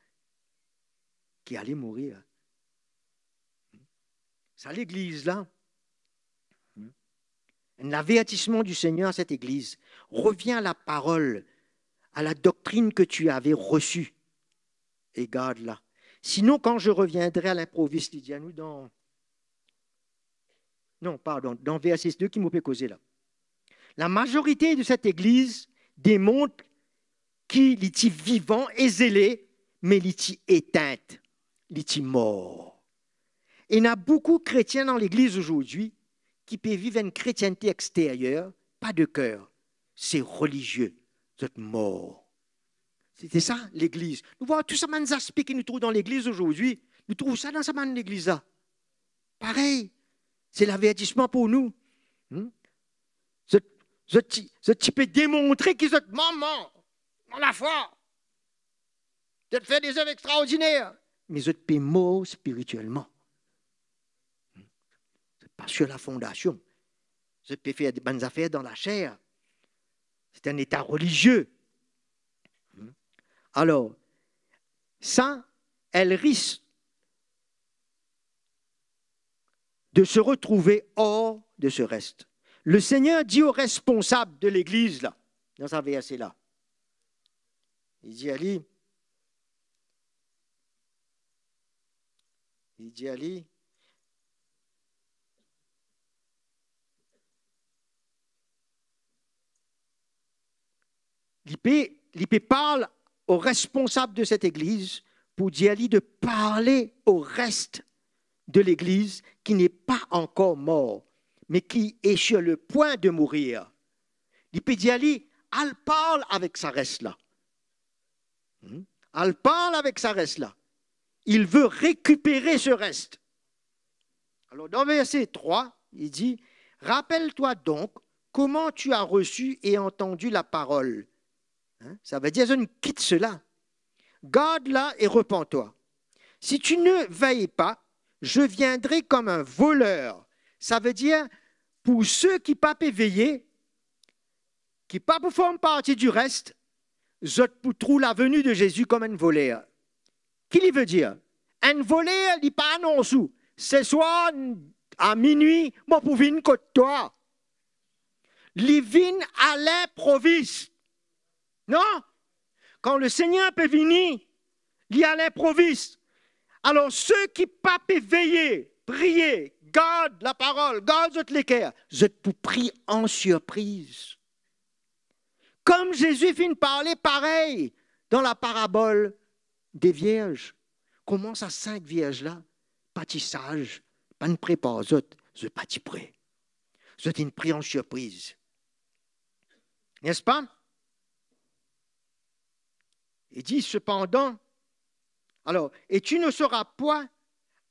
qui allait mourir. Ça, l'église là, l'avertissement du Seigneur à cette église, reviens à la parole, à la doctrine que tu avais reçue, et garde-la. Sinon, quand je reviendrai à l'improviste, il dit à nous dans verset 2 qui m'a fait causer là. La majorité de cette église démontre qu'il est vivant et zélé, mais il est éteinte, il est mort. Et il y a beaucoup de chrétiens dans l'église aujourd'hui qui peuvent vivre une chrétienté extérieure, pas de cœur. C'est religieux, c'est mort. C'était ça, l'église. Nous voyons tout ça, les aspects que nous trouvons dans l'église aujourd'hui. Nous trouvons ça dans cette église-là. Pareil, c'est l'avertissement pour nous. Ce type démontrer qu'ils sont maman dans la foi. De faire des œuvres extraordinaires. Mais ils sont morts spirituellement. C'est pas sur la fondation. Ils peuvent faire des bonnes affaires dans la chair. C'est un état religieux. Alors, ça, elle risque de se retrouver hors de ce reste. Le Seigneur dit aux responsables de l'Église, là, dans ce verset-là, il dit à lui, l'IP parle aux responsables de cette église pour dire de parler au reste de l'église qui n'est pas encore mort, mais qui est sur le point de mourir. Il peut dire, elle parle avec sa reste là. Elle parle avec sa reste là. Il veut récupérer ce reste. Alors dans verset 3, il dit, rappelle-toi donc comment tu as reçu et entendu la parole. Ça veut dire, je ne quitte cela. Garde-la et repens-toi. Si tu ne veilles pas, je viendrai comme un voleur. Ça veut dire, pour ceux qui ne peuvent pas veiller, qui ne peuvent pas former partie du reste, je trouve la venue de Jésus comme un voleur. Qu'est-ce veut dire? Un voleur, il n'est pas annoncé. Ce soir, à minuit, moi, pour venir côté toi. Il vient à l'improviste. Non? Quand le Seigneur peut venir, il y a l'improviste. Alors, ceux qui ne peuvent pas veiller, prier, gardent la parole, gardent votre l'équerre, vous êtes pour prier en surprise. Comme Jésus finit de parler pareil dans la parabole des vierges. Comment ça, 5 vierges-là, pas de sage, pas de prépare, vous êtes pas de prêt. Vous êtes une prière en surprise. N'est-ce pas? Il dit cependant, Alors, et tu ne sauras point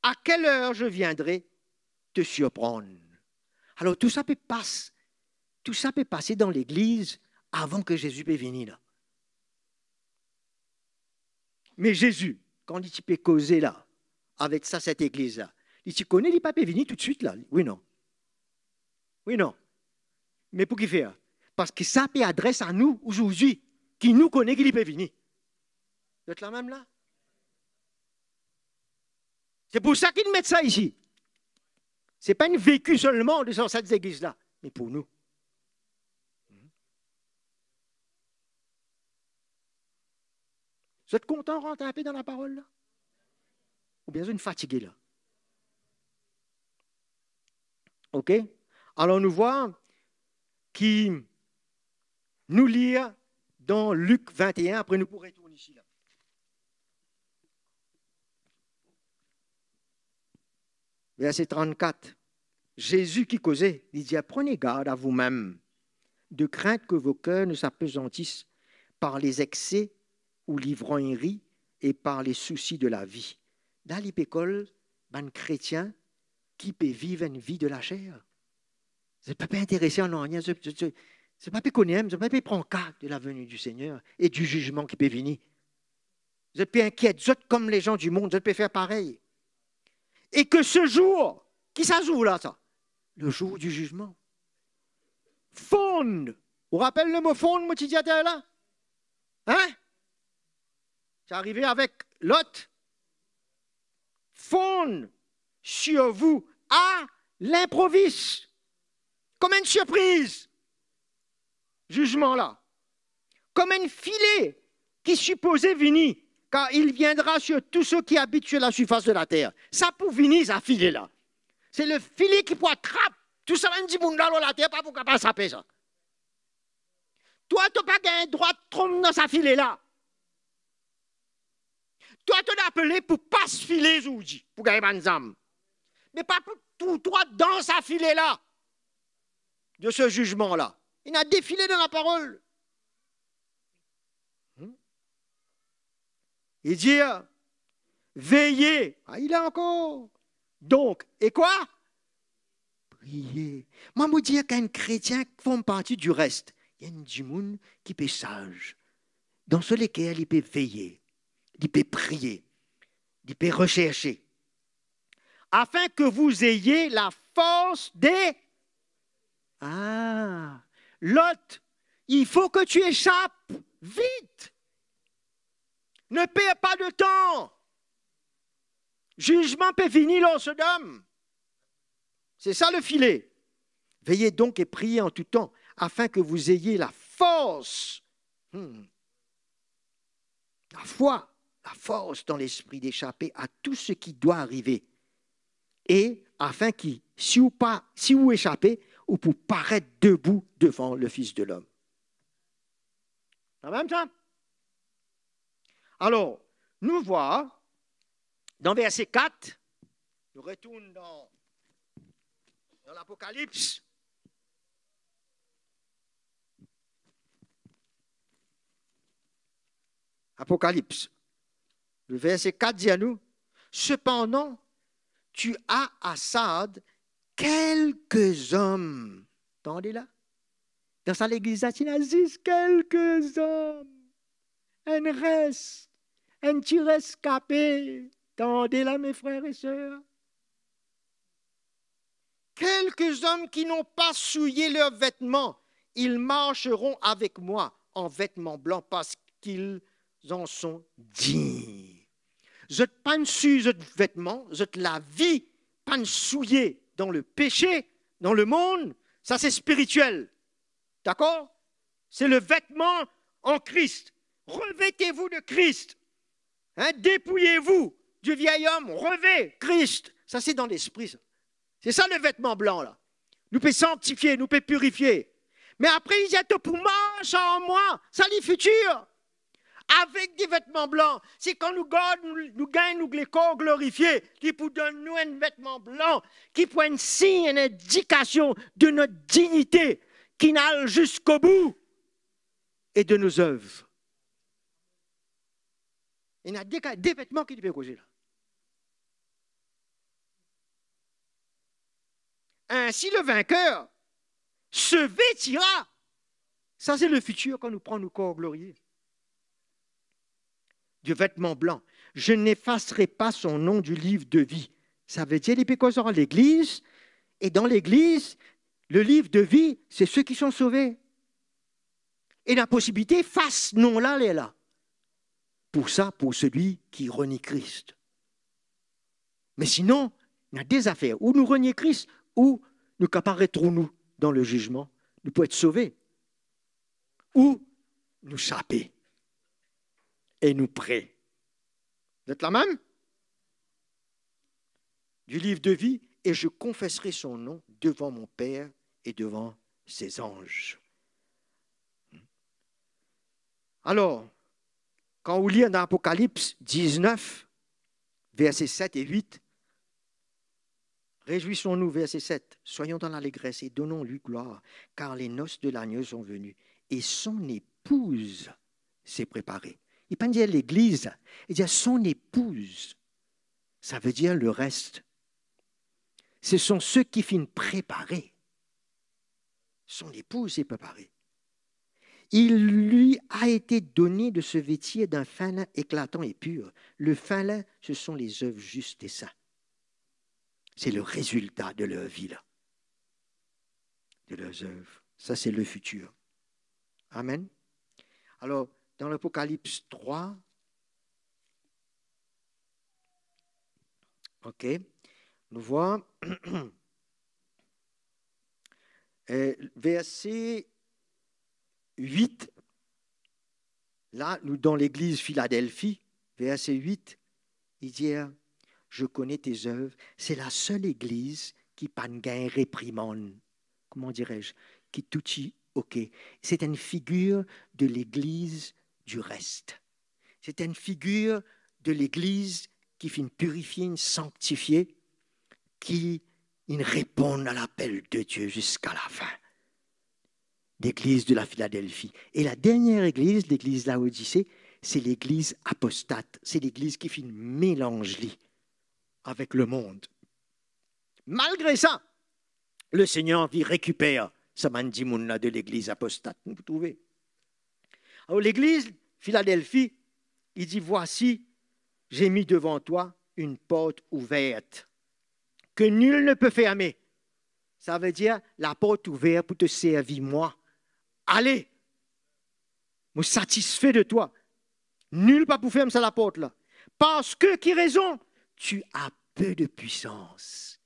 à quelle heure je viendrai te surprendre. Alors, tout ça peut passer dans l'Église avant que Jésus puisse venir là. Mais Jésus, quand il peut causer là, avec ça, cette Église-là, il connaît, il ne peut pas venir tout de suite là. Oui, non. Oui, non. Mais pour qui faire? Parce que ça peut adresse à nous aujourd'hui, qui nous connaît qu'il peut venir. Vous êtes là même là? C'est pour ça qu'ils mettent ça ici. Ce n'est pas une vécu seulement de cette église-là, mais pour nous. Vous êtes content de rentrer un peu dans la parole là? Ou bien vous êtes fatigué là? OK? Alors nous voyons qui nous lire dans Luc 21, après nous pourrons retourner ici là. Verset 34. Jésus qui causait, il dit, prenez garde à vous-même, de crainte que vos cœurs ne s'apesantissent par les excès ou l'ivrognerie et par les soucis de la vie. Dans l'épécole, un chrétien qui peut vivre une vie de la chair. Vous n'êtes pas intéressé en rien, vous n'êtes pas connaître, vous n'êtes pas prendre carte de la venue du Seigneur et du jugement qui peut venir. Vous êtes pas inquiète, vous êtes comme les gens du monde, vous êtes faire pareil. Et que ce jour, qui ça joue là, ça? Le jour du jugement. Fonde. Vous rappelez le mot fonde, mon petit diateur là? Hein? C'est arrivé avec Lot. Fonde sur vous à l'improviste. Comme une surprise. Jugement là. Comme un filet qui supposait venir. Car il viendra sur tous ceux qui habitent sur la surface de la terre. Ça pour venir, ça filet là. C'est le filet qui peut attraper tout ça, même si vous n'avez la terre, pas pour capable s'appeler ça. Toi, tu n'as pas le droit de tromper dans sa filet là. Toi, tu as appelé pour pas se filer aujourd'hui, pour gagner une âme. Mais pas pour tout droit dans sa filet là, de ce jugement là. Il a défilé dans la parole. Il dit, veillez. Ah, il a encore. Donc, et quoi? Priez. Moi, je veux dire qu'un chrétien fait partie du reste. Il y a du monde qui peut sage. Dans ce lesquels il peut veiller, il peut prier, il peut rechercher. Afin que vous ayez la force des... Ah, Lot, il faut que tu échappes vite. Ne perds pas de temps. Jugement peut finir en Sodome. C'est ça le filet. Veillez donc et priez en tout temps, afin que vous ayez la force, la foi, la force dans l'esprit d'échapper à tout ce qui doit arriver. Et afin que, si vous échappez, vous pouvez paraître debout devant le Fils de l'homme. En même temps. Alors, nous voyons, dans verset 4, nous retournons dans l'Apocalypse. Apocalypse. Le verset 4 dit à nous, cependant, tu as à Sardes quelques hommes. Entendez là? Dans ça, l'église latine, il dit quelques hommes. Un reste, un petit rescapé. Entendez là, mes frères et sœurs? Quelques hommes qui n'ont pas souillé leurs vêtements, ils marcheront avec moi en vêtements blancs parce qu'ils en sont dignes. Vous n'êtes pas souillé votre vêtement, vous êtes la vie, pas souillé dans le péché, dans le monde, ça c'est spirituel. D'accord? C'est le vêtement en Christ. Revêtez-vous de Christ. Hein? Dépouillez-vous du vieil homme, revêtez Christ. Ça c'est dans l'esprit. Ça. C'est ça le vêtement blanc là. Nous peut sanctifier, nous peut purifier. Mais après, il y a tout pour marcher en moi, ça l'est futur. Avec des vêtements blancs, c'est quand nous gagnons les corps glorifiés, qui pour donner nous un vêtement blanc, qui pour un signe, une indication de notre dignité, qui n'aille jusqu'au bout, et de nos œuvres. Il y a des vêtements qui peuvent causer là. Ainsi, le vainqueur se vêtira. Ça, c'est le futur quand nous prenons nos corps glorieux. Du vêtement blanc. Je n'effacerai pas son nom du livre de vie. Ça veut dire, les pécos seront à l'église, et dans l'église, le livre de vie, c'est ceux qui sont sauvés. Et la possibilité, face nom-là, elle est là. Pour ça, pour celui qui renie Christ. Mais sinon, il y a des affaires où nous renions Christ, où nous apparaîtrons-nous dans le jugement, nous pouvons être sauvés, ou nous saper et nous prêts. Vous êtes là même? Du livre de vie, et je confesserai son nom devant mon Père et devant ses anges. Alors, quand vous lisez dans Apocalypse 19, versets 7 et 8, réjouissons-nous, verset 7, soyons dans l'allégresse et donnons-lui gloire, car les noces de l'agneau sont venues, et son épouse s'est préparée. Il ne peut pas dire l'église, il dit son épouse. Ça veut dire le reste. Ce sont ceux qui finissent préparés. Son épouse s'est préparée. Il lui a été donné de se vêtir d'un fin lin éclatant et pur. Le fin lin, ce sont les œuvres justes et saintes. C'est le résultat de leur vie, là. De leurs œuvres. Ça, c'est le futur. Amen. Alors, dans l'Apocalypse 3, OK, nous voyons verset 8, là, nous dans l'église Philadelphie, verset 8, il dit, je connais tes œuvres, c'est la seule église qui pas de gain réprimande, comment dirais-je, qui tout y, OK. C'est une figure de l'église du reste. C'est une figure de l'église qui finit purifier, sanctifier, qui répond à l'appel de Dieu jusqu'à la fin. L'église de la Philadelphie. Et la dernière église, l'église Laodicée, c'est l'église apostate. C'est l'église qui finit mélange-lit avec le monde. Malgré ça, le Seigneur récupère ce mandimoun-là de l'église apostate. Vous trouvez? Alors l'église Philadelphie, il dit, voici, j'ai mis devant toi une porte ouverte que nul ne peut fermer. Ça veut dire la porte ouverte pour te servir, moi. Allez, je suis satisfait de toi. Nul pas pour fermer ça la porte là. Parce que, qui raison? Tu as peu de puissance.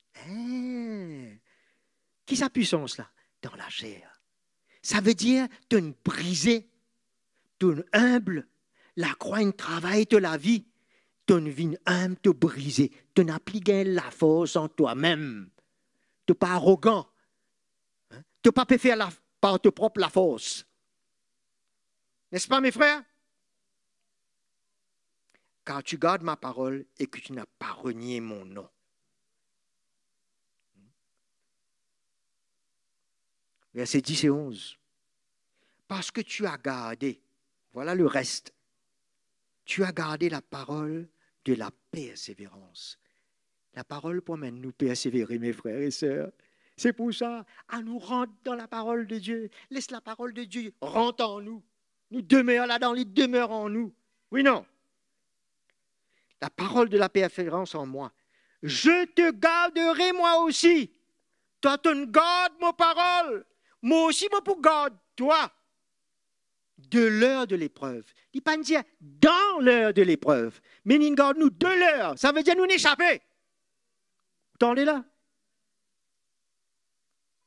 Qui sa puissance là? Dans la chair. Ça veut dire tu es brisé, tu es humble, la croix, un travail de la vie. Tu es vie humble, tu es brisé. Tu n'as plus gagné la force en toi-même. Tu n'es pas arrogant. Tu n'as pas pu faire par toi propre la force. N'est-ce pas, mes frères? Car tu gardes ma parole et que tu n'as pas renié mon nom. Versets 10 et 11. Parce que tu as gardé, voilà le reste, tu as gardé la parole de la persévérance. La parole promène nous persévérer, mes frères et sœurs. C'est pour ça, à nous rentrer dans la parole de Dieu. Laisse la parole de Dieu rentrer en nous. Nous demeurons là-dedans, il demeure en nous. Oui, non. La parole de la persévérance en moi. Je te garderai moi aussi. Toi, tu gardes ma parole. Moi aussi, moi, pour garder toi. De l'heure de l'épreuve. Il ne dit pas dire dans l'heure de l'épreuve, mais il garde nous de l'heure. Ça veut dire nous n'échapper. Vous entendez là?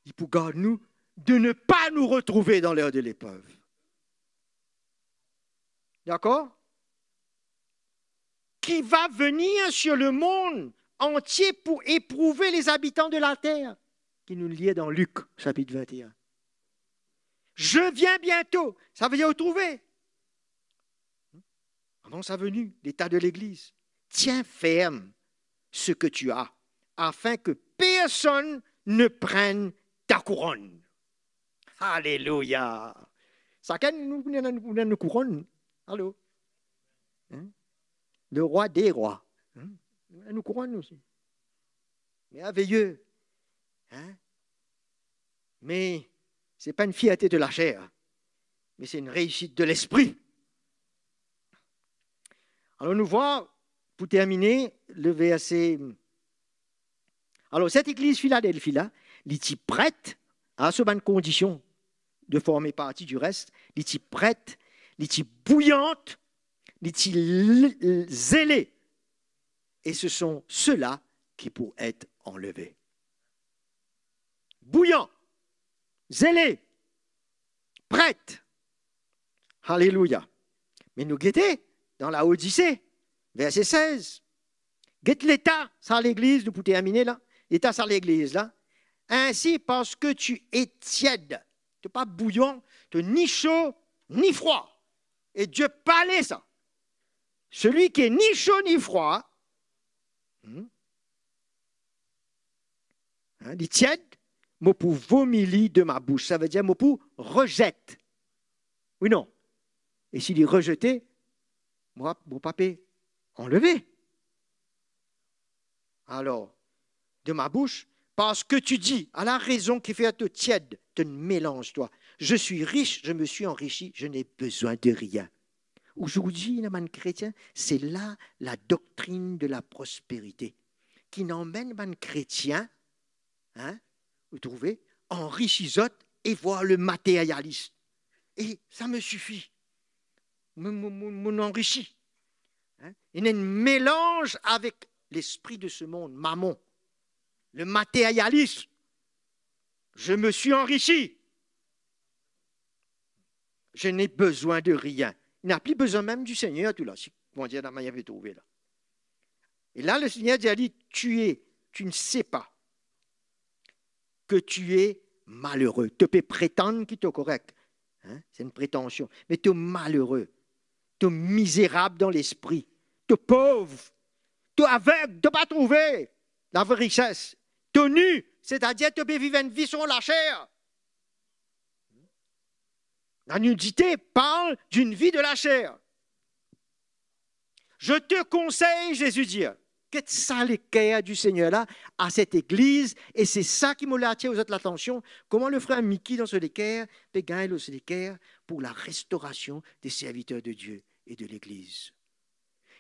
Il pour garder nous de ne pas nous retrouver dans l'heure de l'épreuve. D'accord? Qui va venir sur le monde entier pour éprouver les habitants de la terre, qui nous liait dans Luc, chapitre 21. Je viens bientôt. Ça veut dire retrouver. Avant sa venue, l'état de l'Église. Tiens ferme ce que tu as, afin que personne ne prenne ta couronne. Alléluia. Ça nous couronne. Allô? Hein? le roi des rois. Hein? Nous croyons, nous aussi. Merveilleux. Hein? Mais ce n'est pas une fierté de la chair, mais c'est une réussite de l'esprit. Alors nous voyons, pour terminer, le verset. Alors cette église Philadelphie-là, elle est prête à ce bonne condition de former partie du reste, elle est prête, elle est bouillante, elle est zélée. Et ce sont ceux-là qui pourront être enlevés. Bouillant, zélé, prête. Alléluia. Mais nous guettez dans la Odyssée, verset 16. Guette l'état, ça l'église, nous pouvons terminer là. L'état, ça l'église là. Ainsi, parce que tu es tiède, tu n'es pas bouillant, tu n'es ni chaud ni froid. Et Dieu parlait ça. Celui qui est ni chaud ni froid, dit tiède, mot pour vomili de ma bouche. Ça veut dire mot pour rejette. Oui, non. Et s'il est rejeté, moi, mon papé, enlevé. Alors, de ma bouche, parce que tu dis, à la raison qui fait te tiède, te mélange-toi. Je suis riche, je me suis enrichi, je n'ai besoin de rien. Aujourd'hui, les man chrétiens, c'est là la doctrine de la prospérité qui n'emmène man chrétien, vous trouvez, enrichissot et voir le matérialiste. Et ça me suffit. Mon enrichi. Il y a un mélange avec l'esprit de ce monde, mammon, le matérialisme. Je me suis enrichi. Je n'ai besoin de rien. Il n'a plus besoin même du Seigneur, tout là, si on dit dans la manière de trouver là. Et là, le Seigneur dit, tu ne sais pas que tu es malheureux. Tu peux prétendre qu'il est correct. C'est une prétention. Mais tu es malheureux. Tu es misérable dans l'esprit. Tu es pauvre. Tu es aveugle. Tu n'as pas trouvé la vraie richesse. Tu es nu. C'est-à-dire que tu peux vivre une vie sur la chair. La nudité parle d'une vie de la chair. Je te conseille, Jésus dit, qu'est-ce ça l'équerre du Seigneur là à cette église, et c'est ça qui m'a attiré aux autres l'attention. Comment le frère Mickey dans ce l'équerre peut gagner le l'équerre pour la restauration des serviteurs de Dieu et de l'église,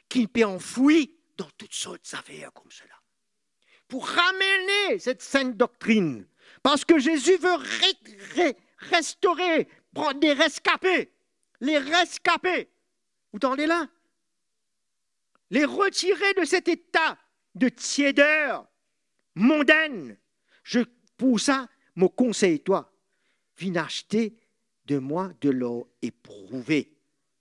qui peut enfouir dans toutes sortes d'affaires comme cela, pour ramener cette sainte doctrine, parce que Jésus veut restaurer, prendre des rescapés, les rescapés. Vous entendez là? Les retirer de cet état de tiédeur mondaine. Pour ça, me conseille-toi, viens acheter de moi de l'or éprouvé.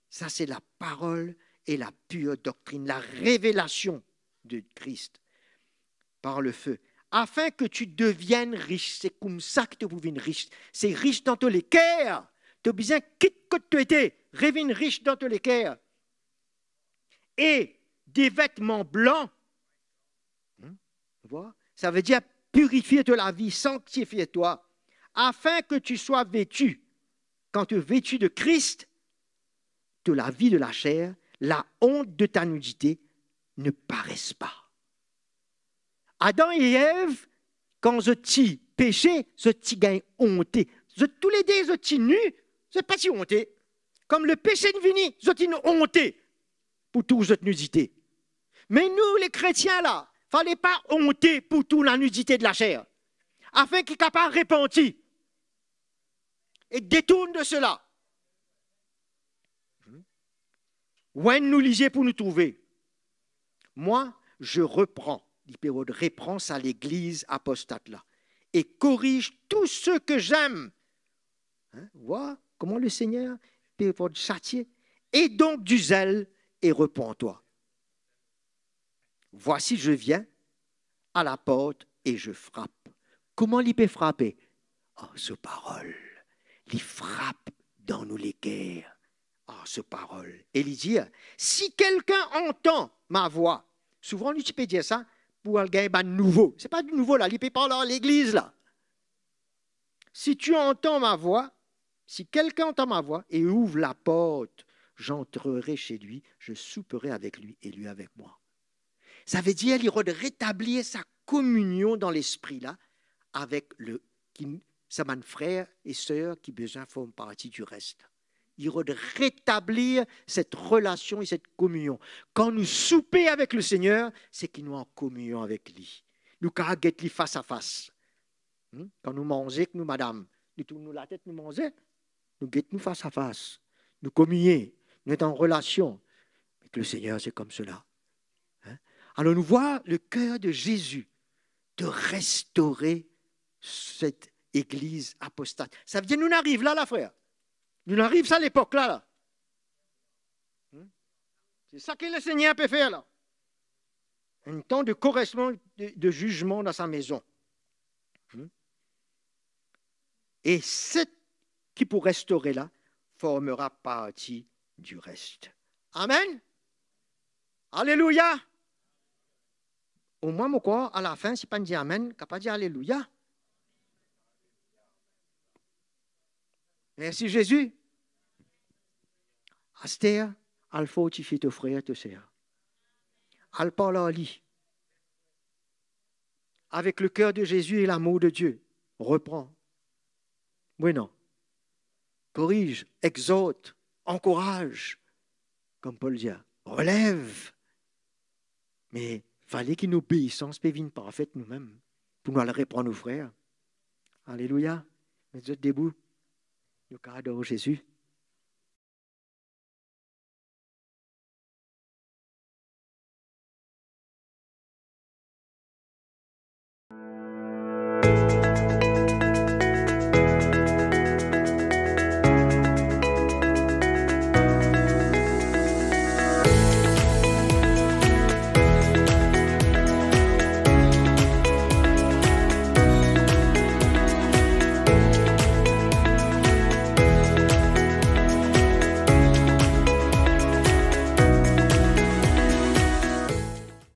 Ça, c'est la parole et la pure doctrine, la révélation de Christ par le feu, afin que tu deviennes riche. C'est comme ça que tu deviens riche. C'est riche dans tous les cœurs. Tu as besoin, quitte que tu étais, reviens riche dans tous les cœurs. Et des vêtements blancs, ça veut dire purifier de la vie, sanctifier toi, afin que tu sois vêtu, quand tu es vêtu de Christ, de la vie de la chair, la honte de ta nudité ne paraisse pas. Adam et Ève, quand je t'y péché, je t'y gagne honté. Tous les deux, je t'y nu, je pas si honté. Comme le péché de vini, je t'y honté pour toute cette nudité. Mais nous, les chrétiens, là, il ne fallait pas honter pour toute la nudité de la chair, afin qu'il soit pas repenti et détourne de cela. Où nous lisez pour nous trouver? Moi, je reprends, l'hypérode reprend ça à l'église apostate là, et corrige tout ce que j'aime. Vois comment le Seigneur peut châtier. Et donc du zèle et repens-toi. Voici, je viens à la porte et je frappe. Comment il peut frapper? Oh, ce parole. Il frappe dans nous les guerres. Oh, ce parole. Et il dit, si quelqu'un entend ma voix, souvent il peut dire ça pour un gars nouveau. Ce n'est pas du nouveau là, il peut parler à l'église là. Si tu entends ma voix, si quelqu'un entend ma voix et ouvre la porte, j'entrerai chez lui, je souperai avec lui et lui avec moi. Ça veut dire qu'il de rétablir sa communion dans l'esprit là avec sa frère et sœur qui besoin forment partie du reste. Il de rétablir cette relation et cette communion. Quand nous soupons avec le Seigneur, c'est qu'il nous est en communion avec lui. Nous avons lui face à face. Quand nous mangeons, nous, madame, nous tournons la tête, nous mangeons, nous guettons face à face. Nous communions, nous sommes en relation. Avec le Seigneur, c'est comme cela. Alors nous voyons le cœur de Jésus de restaurer cette église apostate. Ça veut dire nous arrivons là, frère. Nous arrivons à l'époque là. C'est ça que le Seigneur peut faire là. Un temps de correction, de jugement dans sa maison. Et ce qui pour restaurer là formera partie du reste. Amen. Alléluia. Au moins, mon corps, à la fin, si pas dire Amen, capable de dire Alléluia. Merci Jésus. Astère, al fortifier tes frères et tes sœurs. Al parler à lui. Avec le cœur de Jésus et l'amour de Dieu. Reprends. Oui, non. Corrige, exhorte, encourage. Comme Paul dit, relève. Mais il fallait qu'il nous obéissance pévine parfaite nous-mêmes pour nous aller reprendre nos frères. Alléluia. Vous êtes debout. Nous adorons Jésus.